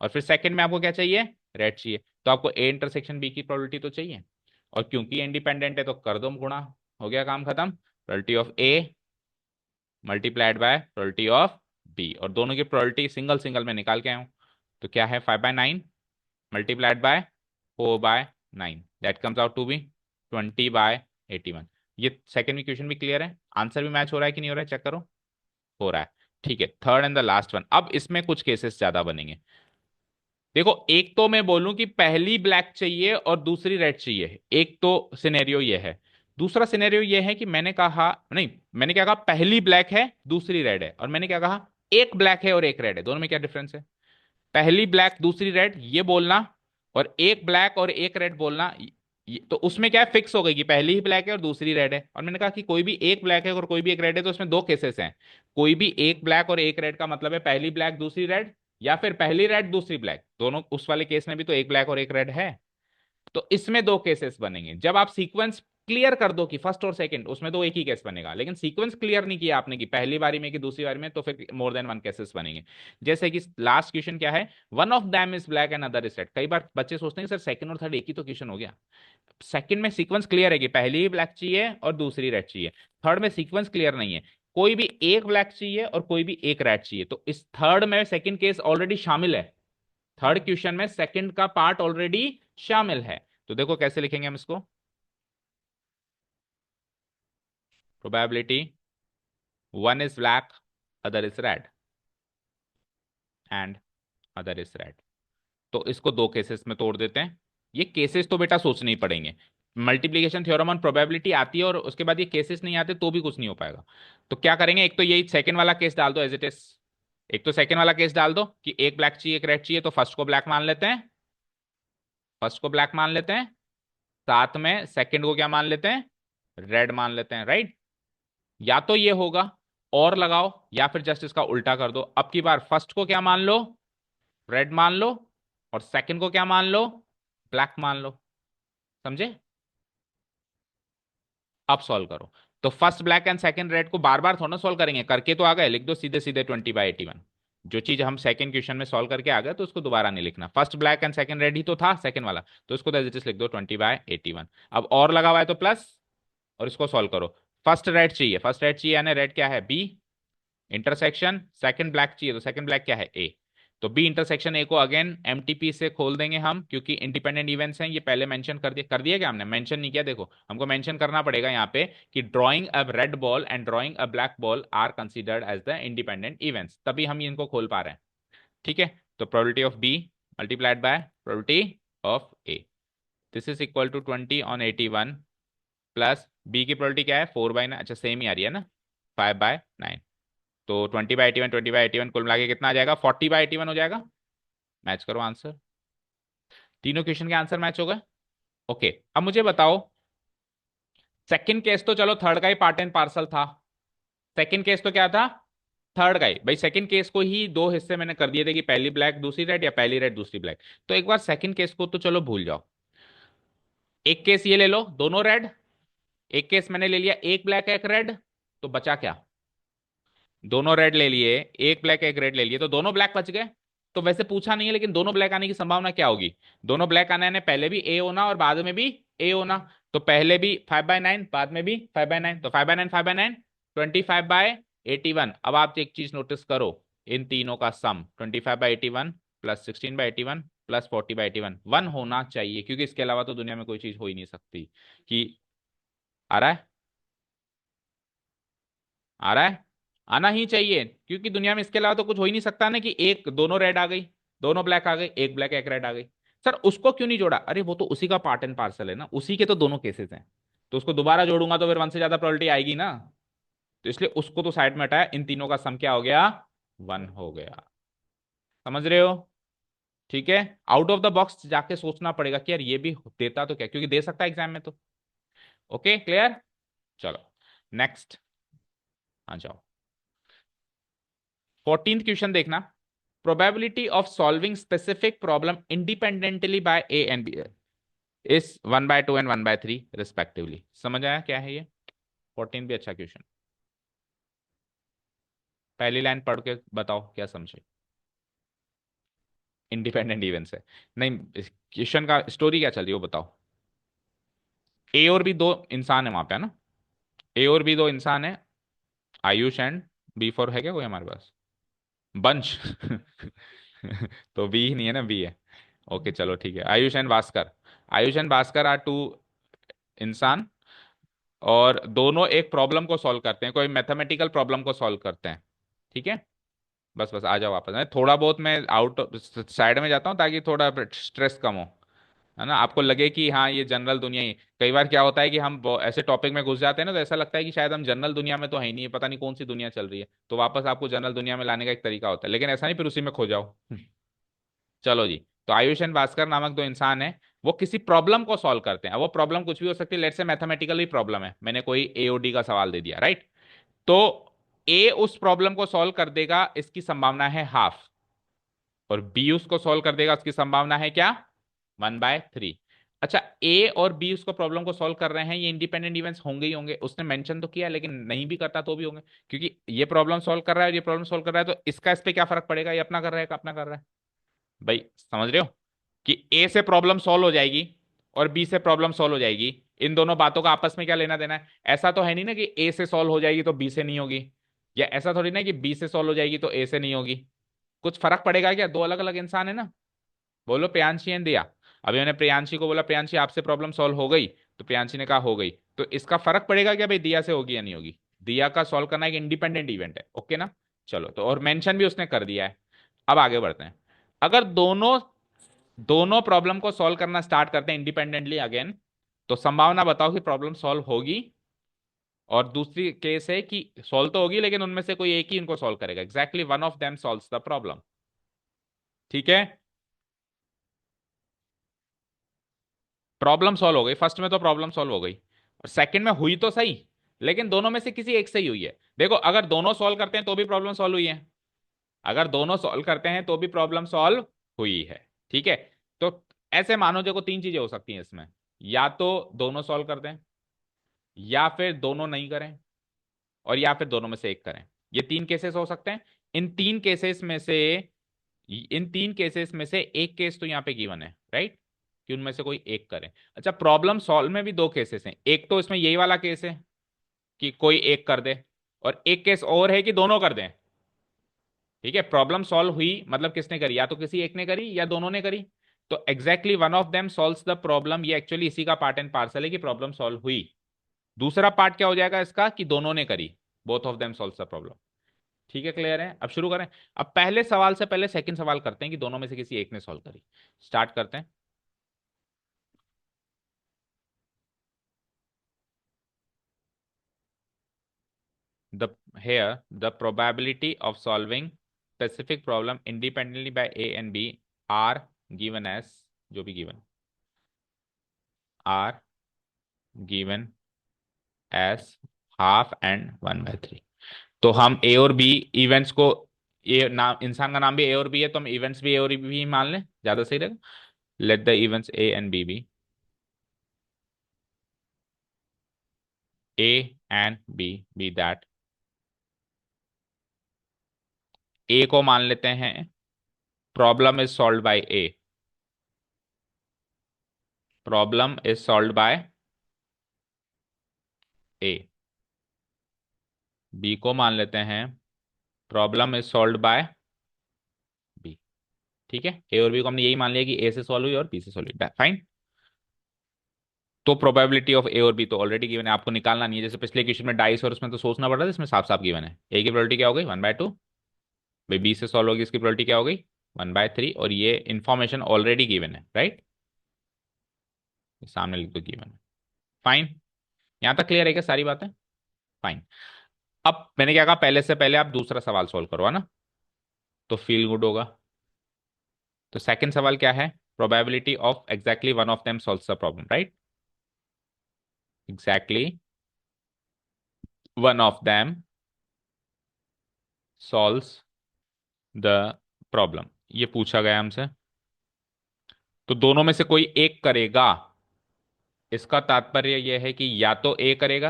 और फिर सेकंड में आपको क्या चाहिए, रेड चाहिए। तो आपको ए इंटरसेक्शन बी की प्रोबेबिलिटी तो चाहिए, और क्योंकि इंडिपेंडेंट है तो कर दो गुणा, हो गया काम खत्म। Probability of A multiplied by probability of B, और दोनों की प्रोबेबिलिटी सिंगल सिंगल में निकाल के आया हूं, तो क्या है 5/9 multiplied by 4/9, that comes out to be 20/81। ये सेकंड में क्वेश्चन भी क्लियर है, आंसर भी मैच हो रहा है कि नहीं हो रहा है, चेक करो, हो रहा है। ठीक है, third and the last one, अब इसमें कुछ केसेस ज्यादा बनेंगे। देखो, एक तो मैं बोलूं कि पहली ब्लैक चाहिए और दूसरी रेड चाहिए, एक तो सिनेरियो ये है। दूसरा सिनेरियो ये है कि मैंने कहा नहीं, मैंने क्या कहा, पहली ब्लैक है दूसरी रेड है, और मैंने क्या कहा, एक ब्लैक है और एक रेड है, दोनों में क्या डिफरेंस है, पहली ब्लैक दूसरी रेड ये बोलना, और एक ब्लैक और एक रेड बोलना, तो उसमें क्या है, फिक्स हो गई कि पहली ही ब्लैक है और दूसरी रेड है। और मैंने कहा कि कोई भी एक ब्लैक है और कोई भी एक रेड है, तो उसमें दो केसेस हैं, कोई भी एक ब्लैक और एक रेड का मतलब है पहली ब्लैक दूसरी रेड, या फिर पहली रेड दूसरी ब्लैक, दोनों उस वाले केस में भी तो एक ब्लैक और एक रेड है। तो इसमें दो केसेस बनेंगे, जब आप सीक्वेंस क्लियर कर दो कि फर्स्ट और सेकंड, उसमें तो एक ही केस बनेगा, लेकिन सीक्वेंस क्लियर नहीं किया आपने कि पहली बारी में कि दूसरी बारी में, तो फिर मोर देन वन केसेस बनेंगे। जैसे कि लास्ट क्वेश्चन क्या है, one of them is black and other is red. कई बार बच्चे सोचते हैं सर सेकंड और थर्ड एक ही तो क्वेश्चन हो गया, सेकंड में सीक्वेंस क्लियर है कि पहली ही ब्लैक चाहिए और दूसरी रेड चाहिए, थर्ड में सीक्वेंस क्लियर नहीं है, कोई भी एक ब्लैक चाहिए और कोई भी एक रेड चाहिए, तो इस थर्ड में सेकंड केस ऑलरेडी शामिल है, थर्ड क्वेश्चन में सेकंड का पार्ट ऑलरेडी शामिल है। तो देखो कैसे लिखेंगे हम इसको, probability one is black other is red and other is red, तो इसको दो केसेस में तोड़ देते हैं। ये केसेस तो बेटा सोचने ही पड़ेंगे, मल्टीप्लिकेशन थ्योरम ऑन प्रोबेबिलिटी आती है और उसके बाद ये केसेस नहीं आते तो भी कुछ नहीं हो पाएगा। तो क्या करेंगे, एक तो यही सेकंड वाला केस डाल दो एज इट इज, एक तो सेकंड वाला केस डाल दो कि एक ब्लैक चाहिए एक रेड चाहिए, तो फर्स्ट को ब्लैक मान लेते हैं, फर्स्ट को ब्लैक मान लेते हैं, साथ में सेकंड को क्या मान लेते हैं, रेड मान लेते हैं, राइट। या तो ये होगा और लगाओ या फिर जस्ट इसका उल्टा कर दो। अब की बार फर्स्ट को क्या मान लो, रेड मान लो, और सेकंड को क्या मान लो, ब्लैक मान लो। समझे? अब सॉल्व करो। तो first black and second red को बार बार थोड़ा सॉल्व करेंगे, करके तो आ गए, लिख दो सीधे सीधे 20/81। जो चीज हम सेकंड क्वेश्चन में सॉल्व करके आ गए तो उसको दोबारा नहीं लिखना। First black and second red ही तो था सेकंड वाला, तो उसको एज इट इज लिख दो 20/81। अब और लगा हुआ है तो प्लस, और इसको सॉल्व करो। फर्स्ट रेड चाहिए, फर्स्ट रेड चाहिए, यानी रेड क्या है, बी इंटरसेक्शन, सेकंड ब्लैक चाहिए तो सेकंड ब्लैक क्या है, ए। तो बी इंटरसेक्शन ए को अगेन एमटीपी से खोल देंगे हम, क्योंकि इंडिपेंडेंट इवेंट्स हैं, ये पहले मेंशन कर दिया क्या हमने, मेंशन नहीं किया, देखो हमको मेंशन करना पड़ेगा यहाँ पे कि drawing a red ball and drawing a black ball are considered as the independent events, तभी हम इनको खोल पा रहे हैं। ठीक है, तो probability of B multiplied by probability of A, this is equal to 20/81 plus B की प्रोबेबिलिटी क्या है, 4/9, अच्छा सेम ही आ रही है ना, 5/9। तो 20/81 20/81 कुल मिला के कितना आ जाएगा, 40/81 हो जाएगा। मैच करो आंसर, तीनों क्वेश्चन के आंसर मैच हो गए। ओके, अब मुझे बताओ, सेकंड केस तो चलो थर्ड का ही पार्ट एंड पार्सल था। सेकंड केस तो क्या था, थर्ड का ही भाई। सेकंड केस को ही दो हिस्से मैंने कर दिए थे कि पहली ब्लैक दूसरी रेड, या पहली रेड दूसरी ब्लैक। तो एक बार सेकंड केस को तो चलो भूल जाओ, एक केस ये ले लो दोनों रेड, एक केस मैंने ले लिया एक ब्लैक एक रेड, तो बचा क्या, दोनों रेड ले लिए, एक ब्लैक एक रेड ले लिए, तो दोनों ब्लैक बच गए। तो वैसे पूछा नहीं है, लेकिन दोनों ब्लैक आने की संभावना क्या होगी, दोनों ब्लैक आने ने पहले भी ए होना और बाद में भी ए होना। तो पहले भी 5/9 बाद में भी 5/9, तो 5/9 5/9 25/81। अब आप एक चीज नोटिस करो, इन तीनों का सम 25/81 प्लस 16/81 प्लस 40/81 1 होना चाहिए, क्योंकि इसके अलावा तो दुनिया में कोई चीज हो ही नहीं सकती। कि आ रहा है, आ रहा है, आना ही चाहिए, क्योंकि दुनिया में इसके अलावा तो कुछ हो ही नहीं सकता ना, कि एक दोनों रेड आ गई, दोनों ब्लैक आ गई, एक ब्लैक एक रेड आ गई। सर उसको क्यों नहीं जोड़ा, अरे वो तो उसी का पार्ट एंड पार्सल है ना, उसी के तो दोनों केसेस हैं, तो उसको दोबारा जोड़ूंगा तो फिर वन से ज्यादा प्रोबेबिलिटी आएगी ना। तो इसलिए उसको तो साइड में हटाया, इन तीनों का सम क्या हो गया, 1 हो गया। समझ रहे हो? ठीक है, आउट ऑफ द बॉक्स जाके सोचना पड़ेगा कि यार ये भी देता तो क्या, क्योंकि दे सकता है एग्जाम में तो। ओके क्लियर, चलो नेक्स्ट आ जाओ। 14th क्वेश्चन देखना, probability of solving specific problem independently by A and B is 1/2 and 1/3 respectively। समझ आया क्या है ये? 14 भी अच्छा क्वेश्चन, पहली लाइन पढ़ के बताओ क्या समझे। इंडिपेंडेंट इवेंट्स है, नहीं क्वेश्चन का स्टोरी क्या चल रही है वो बताओ। ए और बी दो इंसान है वहां पे, है ना, ए और बी दो इंसान है, आयुष एंड बी फॉर है क्या कोई हमारे पास, बंश तो बी ही नहीं है ना, बी है। ओके चलो ठीक है, Ayush and Bhaskar, Ayush and Bhaskar are two इंसान, और दोनों एक प्रॉब्लम को सॉल्व करते हैं, कोई मैथमेटिकल प्रॉब्लम को सॉल्व करते हैं। ठीक है, बस बस आ जाओ वापस, मैं थोड़ा बहुत मैं आउट साइड में जाता हूँ ताकि थोड़ा स्ट्रेस कम हो, है ना, आपको लगे कि हाँ ये जनरल दुनिया ही। कई बार क्या होता है कि हम ऐसे टॉपिक में घुस जाते हैं ना, तो ऐसा लगता है कि शायद हम जनरल दुनिया में तो है ही नहीं, पता नहीं कौन सी दुनिया चल रही है, तो वापस आपको जनरल दुनिया में लाने का एक तरीका होता है, लेकिन ऐसा नहीं फिर उसी में खो जाओ चलो जी, तो आयुष एंड भास्कर नामक दो इंसान है, वो किसी प्रॉब्लम को सॉल्व करते हैं। अब वो प्रॉब्लम कुछ भी हो सकती है, let's say mathematical he problem है, मैंने कोई एओडी का सवाल दे दिया, राइट। तो ए उस प्रॉब्लम को सॉल्व कर देगा, इसकी संभावना है हाफ, और बी उसको सॉल्व कर देगा, उसकी संभावना है क्या, 1/3। अच्छा, ए और बी उसको प्रॉब्लम को सॉल्व कर रहे हैं, ये इंडिपेंडेंट इवेंट्स होंगे ही होंगे, उसने मेंशन तो किया, लेकिन नहीं भी करता तो भी होंगे, क्योंकि ये प्रॉब्लम सॉल्व कर रहा है, ये प्रॉब्लम सॉल्व कर रहा है, तो इसका इस पे क्या फर्क पड़ेगा, ये अपना कर रहा है अपना कर रहा है। भाई समझ रहे हो कि ए से प्रॉब्लम सॉल्व हो जाएगी और बी से प्रॉब्लम सॉल्व हो जाएगी, इन दोनों बातों का आपस में क्या लेना देना है। ऐसा तो है नहीं ना कि ए से सॉल्व हो जाएगी तो बी से नहीं होगी, या ऐसा थोड़ी ना कि बी से सॉल्व हो जाएगी तो ए से नहीं होगी। कुछ फर्क पड़ेगा क्या, दो अलग अलग इंसान है ना। बोलो प्रियांशी एंड दिया, अभी मैंने प्रियांशी को बोला प्रियांशी आपसे प्रॉब्लम सॉल्व हो गई, तो प्रियांशी ने कहा हो गई, तो इसका फर्क पड़ेगा क्या भाई, दिया से होगी या नहीं होगी। दिया का सॉल्व करना एक इंडिपेंडेंट इवेंट है, ओके ना। चलो, तो और मेंशन भी उसने कर दिया है। अब आगे बढ़ते हैं, अगर दोनों दोनों प्रॉब्लम को सॉल्व करना स्टार्ट करते हैं इंडिपेंडेंटली अगेन, तो संभावना बताओ कि प्रॉब्लम सॉल्व होगी, और दूसरी केस है कि सॉल्व तो होगी लेकिन उनमें से कोई एक ही इनको सॉल्व करेगा, exactly one of them solves the problem. ठीक है, प्रॉब्लम सॉल्व हो गई, फर्स्ट में तो प्रॉब्लम सॉल्व हो गई, और सेकंड में हुई तो सही, लेकिन दोनों में से किसी एक से ही हुई है। देखो अगर दोनों सॉल्व करते हैं तो भी प्रॉब्लम सॉल्व हुई है, अगर दोनों सॉल्व करते हैं तो भी प्रॉब्लम सॉल्व हुई है। ठीक है, तो ऐसे मानो, देखो तीन चीजें हो सकती हैं इसमें, या तो दोनों सॉल्व कर दें, या फिर दोनों नहीं करें, और या फिर दोनों में से एक करें। ये तीन केसेस हो सकते हैं। इन तीन केसेस में से इन तीन केसेस में से एक केस तो यहाँ पे गिवन है, राइट, कि उनमें से कोई एक करें। अच्छा, प्रॉब्लम सॉल्व में भी दो केसेस हैं, एक तो इसमें यही वाला केस है कि कोई एक कर दे, और एक केस और है कि दोनों कर दें। ठीक है, प्रॉब्लम सॉल्व हुई मतलब किसने करी, या तो किसी एक ने करी या दोनों ने करी। तो exactly one of them solves the problem, ये एक्चुअली इसी का पार्ट एंड पार्सल है कि प्रॉब्लम सॉल्व हुई। दूसरा पार्ट क्या हो जाएगा इसका, कि दोनों ने करी, both of them solves the problem. ठीक है, क्लियर है। अब शुरू करें। अब पहले सवाल से पहले सेकंड सवाल करते हैं कि दोनों में से किसी एक ने सॉल्व करी। स्टार्ट करते हैं। The here the probability of solving specific problem independently by A and B are given as, जो भी given, are given as half and 1/3। तो हम ए और बी इवेंट्स को, ये नाम, इंसान का नाम भी ए और बी है, तो हम इवेंट्स भी ए और बी मान लें, ज्यादा सही रहेगा। Let the events A and B B, A and B B that, A को मान लेते हैं problem is solve by A, problem is solve by A. B को मान लेते हैं problem is solve by B. ठीक है, ए और बी को हमने यही मान लिया कि ए से सॉल्व हुई और बी से सॉल्व हुई, फाइन। तो प्रोबेबिलिटी ऑफ ए और बी तो ऑलरेडी गिवन है, आपको निकालना नहीं है। जैसे पिछले क्वेश्चन में डाइस और उसमें तो सोचना पड़ रहा था, इसमें साफ साफ गिवन है। ए की प्रोबेबिलिटी क्या हो गई, 1/2। भाई बी से सॉल्व होगी, इसकी प्रोबेबिलिटी क्या हो गई, 1/3, और ये इंफॉर्मेशन ऑलरेडी गिवन है, राइट, सामने लिख दो गिवन है। फाइन, यहां तक क्लियर है क्या सारी बातें। फाइन। अब मैंने क्या कहा, पहले से पहले आप दूसरा सवाल सोल्व करो, है ना, तो फील गुड होगा। तो सेकंड सवाल क्या है, probability of exactly one of them solves the problem, right, exactly one of them solves the problem, ये पूछा गया हमसे। तो दोनों में से कोई एक करेगा, इसका तात्पर्य यह है कि या तो ए करेगा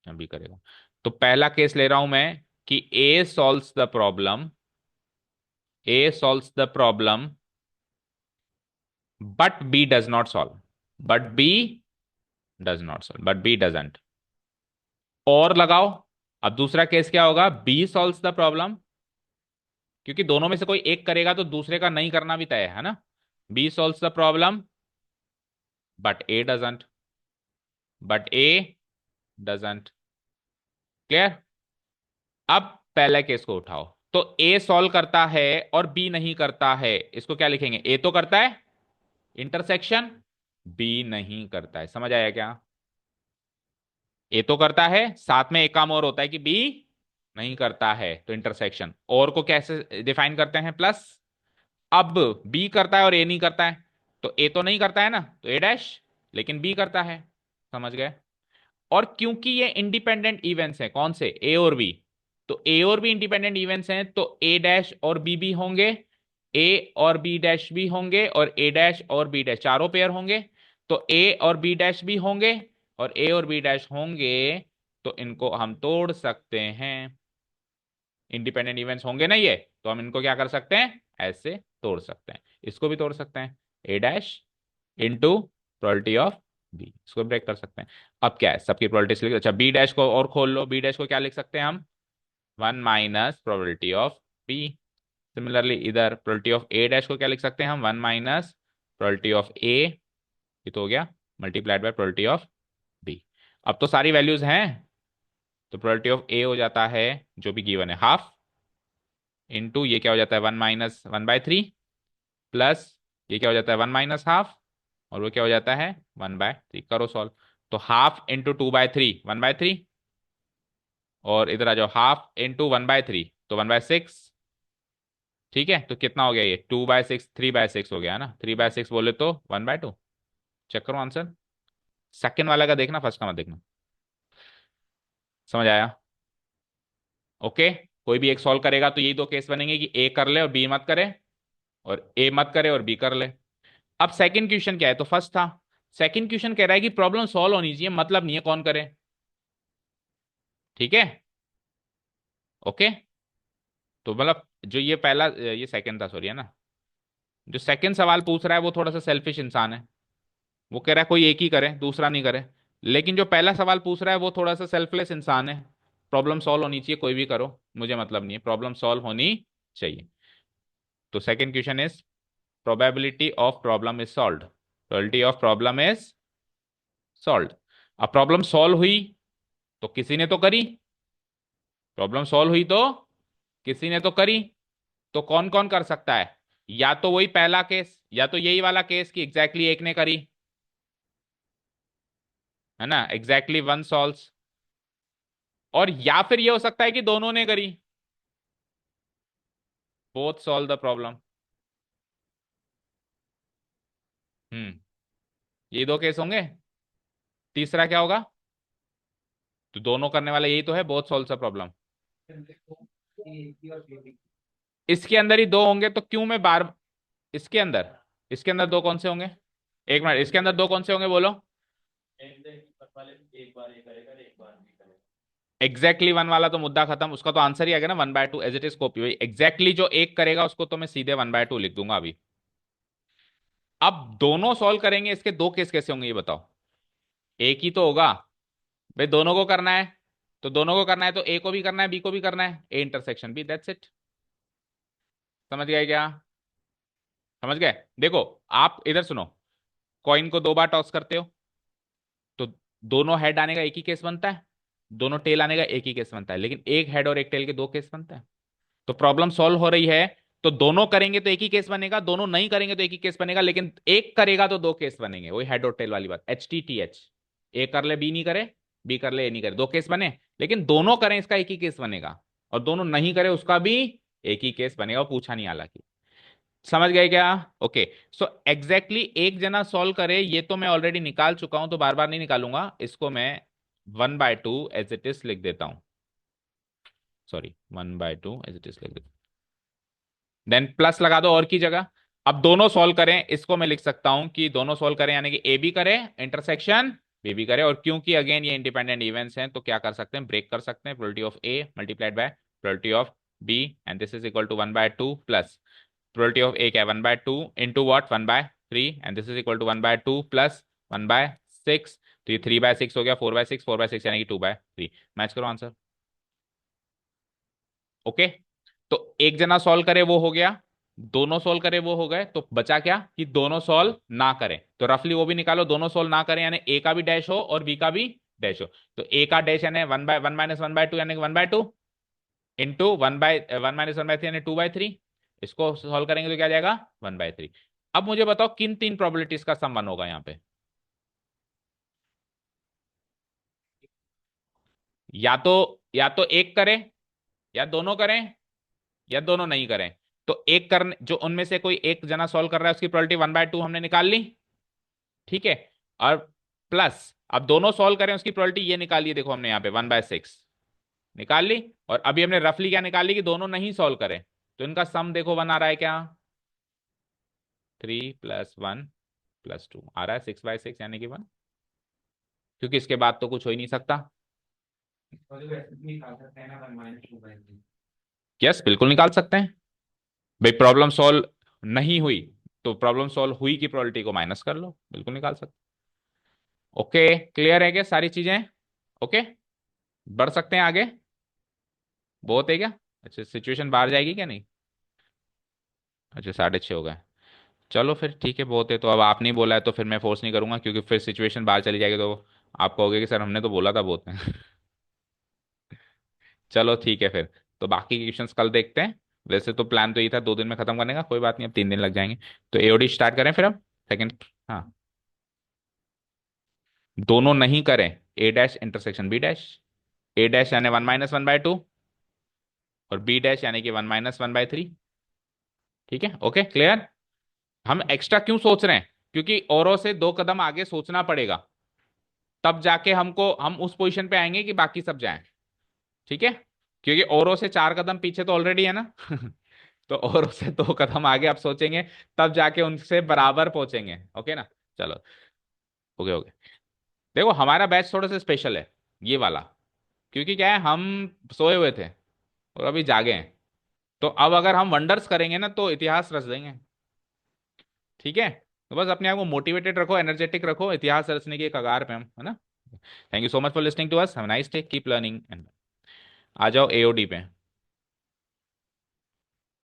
या बी करेगा। तो पहला केस ले रहा हूं मैं कि A solves the problem, A solves the problem but B does not solve, but B does not solve, but B doesn't. और लगाओ, अब दूसरा केस क्या होगा, बी सॉल्व्स द प्रॉब्लम, क्योंकि दोनों में से कोई एक करेगा तो दूसरे का नहीं करना भी तय है ना। B solves the problem but A doesn't, but A doesn't. Clear. अब पहले केस को उठाओ, तो ए सॉल्व करता है और बी नहीं करता है, इसको क्या लिखेंगे, ए तो करता है इंटरसेक्शन, बी नहीं करता है। समझ आया क्या, ए तो करता है, साथ में एक काम और होता है कि बी नहीं करता है, तो इंटरसेक्शन। और को कैसे डिफाइन करते हैं, प्लस। अब बी करता है और ए नहीं करता है, तो ए तो नहीं करता है ना, तो ए डैश, लेकिन बी करता है। समझ गए। और क्योंकि ये इंडिपेंडेंट इवेंट्स हैं, कौन से, ए और बी, तो ए और बी इंडिपेंडेंट इवेंट्स हैं, तो ए डैश और बी भी होंगे, ए और बी डैश भी होंगे, और ए डैश और बी डैश चारों पेयर होंगे। तो ए और बी डैश भी होंगे, और ए और बी डैश होंगे, तो इनको हम तोड़ सकते हैं। इंडिपेंडेंट इवेंट्स होंगे ना ये, तो हम इनको क्या कर सकते हैं, ऐसे तोड़ सकते हैं। इसको भी तोड़ सकते हैं, A dash into probability of B, इसको ब्रेक कर सकते हैं। अब क्या है, सबकी प्रोबेबिलिटीज लिख, अच्छा बी डैश को और खोल लो, बी डैश को क्या लिख सकते हैं हम, 1 - प्रोबेबिलिटी ऑफ बी। सिमिलरली इधर प्रोबेबिलिटी ऑफ ए डैश को क्या लिख सकते हैं हम, 1 - प्रोबेबिलिटी ऑफ ए, ये तो हो गया, multiplied by probability of B. अब तो सारी वैल्यूज हैं, तो प्रोबेबिलिटी ऑफ ए हो जाता है जो भी गिवन है, हाफ, इंटू ये क्या हो जाता है, 1 - 1/3, प्लस ये क्या हो जाता है, 1 - हाफ, और वो क्या हो जाता है, 1/3। करो सॉल्व। तो हाफ इंटू 2/3, 1/3, और इधर आ जाओ, हाफ इंटू 1/3, तो 1/6। ठीक है, तो कितना हो गया ये, 2/6, 3/6 हो गया है ना, 3/6 बोले तो 1/2। चेक करो आंसर, सेकंड वाला का देखना, फर्स्ट का मत देखना। समझ आया। ओके, कोई भी एक सॉल्व करेगा तो यही दो केस बनेंगे कि ए कर ले और बी मत करे, और ए मत करे और बी कर ले। अब सेकंड क्वेश्चन क्या है, तो फर्स्ट था। सेकंड क्वेश्चन कह रहा है कि प्रॉब्लम सॉल्व होनी चाहिए, मतलब नहीं है कौन करे। ठीक है, ओके। तो मतलब जो ये पहला, ये सेकंड था, सॉरी, है ना। जो सेकंड सवाल पूछ रहा है वो थोड़ा सा सेल्फिश इंसान है। वो कह रहा है कोई एक ही करे, दूसरा नहीं करे। लेकिन जो पहला सवाल पूछ रहा है वो थोड़ा सा सेल्फलेस इंसान है। प्रॉब्लम सॉल्व होनी चाहिए, कोई भी करो, मुझे मतलब नहीं है, प्रॉब्लम सॉल्व होनी चाहिए। तो second question is probability of problem is solved, probability of problem is solved. अब प्रॉब्लम सॉल्व हुई तो किसी ने तो करी, प्रॉब्लम सॉल्व हुई तो किसी ने तो करी। तो कौन कौन कर सकता है? या तो वही पहला केस, या तो यही वाला केस कि एग्जैक्टली एक ने करी, है ना, एग्जैक्टली वन सॉल्व्स। और या फिर ये हो सकता है कि दोनों ने करी, बोथ सॉल्व द प्रॉब्लम। हम्म, ये दो केस होंगे। तीसरा क्या होगा? तो दोनों करने वाला यही तो है, बोथ सॉल्व द प्रॉब्लम। इसके अंदर ही दो होंगे तो क्यों मैं बार, इसके अंदर, इसके अंदर दो कौन से होंगे? एक मिनट, इसके अंदर दो कौन से होंगे बोलो? एग्जैक्टली वन वाला तो मुद्दा खत्म, उसका तो आंसर ही आ गया ना, 1/2 एज इट इज कॉपी। वही एग्जैक्टली जो एक करेगा उसको तो मैं सीधे 1/2 लिख दूंगा अभी। अब दोनों सॉल्व करेंगे, इसके दो केस कैसे होंगे ये बताओ? एक ही तो होगा भाई, दोनों को करना है। तो दोनों को करना है तो ए को भी करना है, बी को भी करना है, A intersection B, that's it. समझ गए क्या? समझ गए? देखो, आप इधर सुनो, कॉइन को दो बार टॉस करते हो तो दोनों हेड आने का एक ही केस बनता है, दोनों टेल आने का एक ही केस बनता है, लेकिन एक हेड और एक टेल के दो केस बनता है। तो प्रॉब्लम सॉल्व हो रही है तो दोनों करेंगे तो एक ही केस बनेगा, दोनों नहीं करेंगे तो एक ही केस बनेगा, लेकिन एक करेगा तो दो केस बनेंगे, वही हेड और टेल वाली बात, HTTH। ए कर ले बी नहीं करे, बी कर ले ए नहीं करे, दो केस बने। लेकिन दोनों करें इसका एक ही केस बनेगा, और दोनों नहीं करे उसका भी एक ही केस बनेगा, वो पूछा नहीं हालांकि। समझ गए क्या? ओके। सो एग्जैक्टली एक जना सॉल्व करे ये तो मैं ऑलरेडी निकाल चुका हूं, तो बार बार नहीं निकालूंगा इसको, मैं 1/2 एज इट इज लिख देता हूं। सॉरी, 1/2 एज इट इज लिख देता हूं, देन प्लस लगा दो और की जगह। अब दोनों सॉल्व करें, इसको मैं लिख सकता हूं कि दोनों सॉल्व करें यानी कि ए भी करे इंटरसेक्शन बी भी करे, और क्योंकि अगेन ये इंडिपेंडेंट इवेंट्स हैं तो क्या कर सकते हैं, ब्रेक कर सकते हैं। Probability of A multiplied by probability of B, and this is equal to 1/2 plus probability of A क्या है, 1/2 into what, 1/3, and this is equal to 1/2 plus 1/6। तो ये 3/6 हो गया, 4/6, 4/6 यानी कि 2/3। मैच करो आंसर। ओके, तो एक जना सॉल्व करे वो हो गया, दोनों सॉल्व करे वो हो गए, तो बचा क्या कि दोनों सॉल्व ना करें, तो रफली वो भी निकालो, दोनों सॉल्व ना करें यानी ए का भी डैश हो और बी का भी डैश हो। तो ए का डैश यानी 1/1 - 1/2 यानी 1/2 इंटू 1/1 - 1/3 यानी 2/3। इसको सॉल्व करेंगे तो क्या आ जाएगा, 1/3। अब मुझे बताओ किन तीन प्रोबेबिलिटीज का सम 1 होगा यहाँ पे? या तो एक करें, या दोनों करें, या दोनों नहीं करें। तो एक करने, जो उनमें से कोई एक जना सॉल्व कर रहा है उसकी प्रोबेबिलिटी 1/2 हमने निकाल ली, ठीक है। और प्लस अब दोनों सॉल्व करें उसकी प्रोबेबिलिटी ये निकालिए, देखो हमने यहाँ पे 1/6 निकाल ली, और अभी हमने रफली क्या निकाल ली कि दोनों नहीं सॉल्व करें, तो इनका सम देखो 1 आ रहा है क्या, 3 + 1 + 2 आ रहा है 6/6 यानी कि 1, क्योंकि इसके बाद तो कुछ हो ही नहीं सकता। यस, बिल्कुल निकाल सकते हैं भाई, प्रॉब्लम सॉल्व नहीं हुई तो प्रॉब्लम सॉल्व हुई की प्रोबेबिलिटी को माइनस कर लो, बिल्कुल निकाल सकते। ओके, क्लियर है क्या सारी चीजें? ओके, बढ़ सकते हैं आगे। बहुत है क्या? अच्छा, सिचुएशन बाहर जाएगी क्या? नहीं, अच्छा 6:30 हो गए। चलो फिर ठीक है, बहुत है, तो अब आपने ही बोला है तो फिर मैं फोर्स नहीं करूंगा, क्योंकि फिर सिचुएशन बाहर चली जाएगी तो आप कहोगे कि सर हमने तो बोला था बहुत है। चलो ठीक है फिर, तो बाकी के क्वेश्चंस कल देखते हैं। वैसे तो प्लान तो ये था 2 दिन में खत्म करने का, कोई बात नहीं, अब 3 दिन लग जाएंगे। तो एओडी स्टार्ट करें फिर अब, सेकंड। हाँ, दोनों नहीं करें, ए डैश इंटरसेक्शन बी डैश, ए डैश यानी 1 - 1/2, और बी डैश यानी कि 1 - 1/3। ठीक है, ओके क्लियर। हम एक्स्ट्रा क्यों सोच रहे हैं, क्योंकि औरों से 2 कदम आगे सोचना पड़ेगा, तब जाके हम उस पोजीशन पे आएंगे कि बाकी सब जाएं। ठीक है, क्योंकि औरों से 4 कदम पीछे तो ऑलरेडी है ना। तो औरों से 2 कदम आगे आप सोचेंगे, तब जाके उनसे बराबर पहुंचेंगे। ओके ना। चलो। Okay okay. देखो हमारा बैच थोड़ा सा स्पेशल है, ये वाला। क्योंकि क्या है, हम सोए हुए थे और अभी जागे हैं। तो अब अगर हम वंडर्स करेंगे ना तो इतिहास रच देंगे। ठीक है। तो बस अपने आप को मोटिवेटेड रखो, एनर्जेटिक रखो, इतिहास रचने की कगार पे हम, है ना। Thank you so much for listening to us, have a nice day, keep learning and आ जाओ एओडी पे।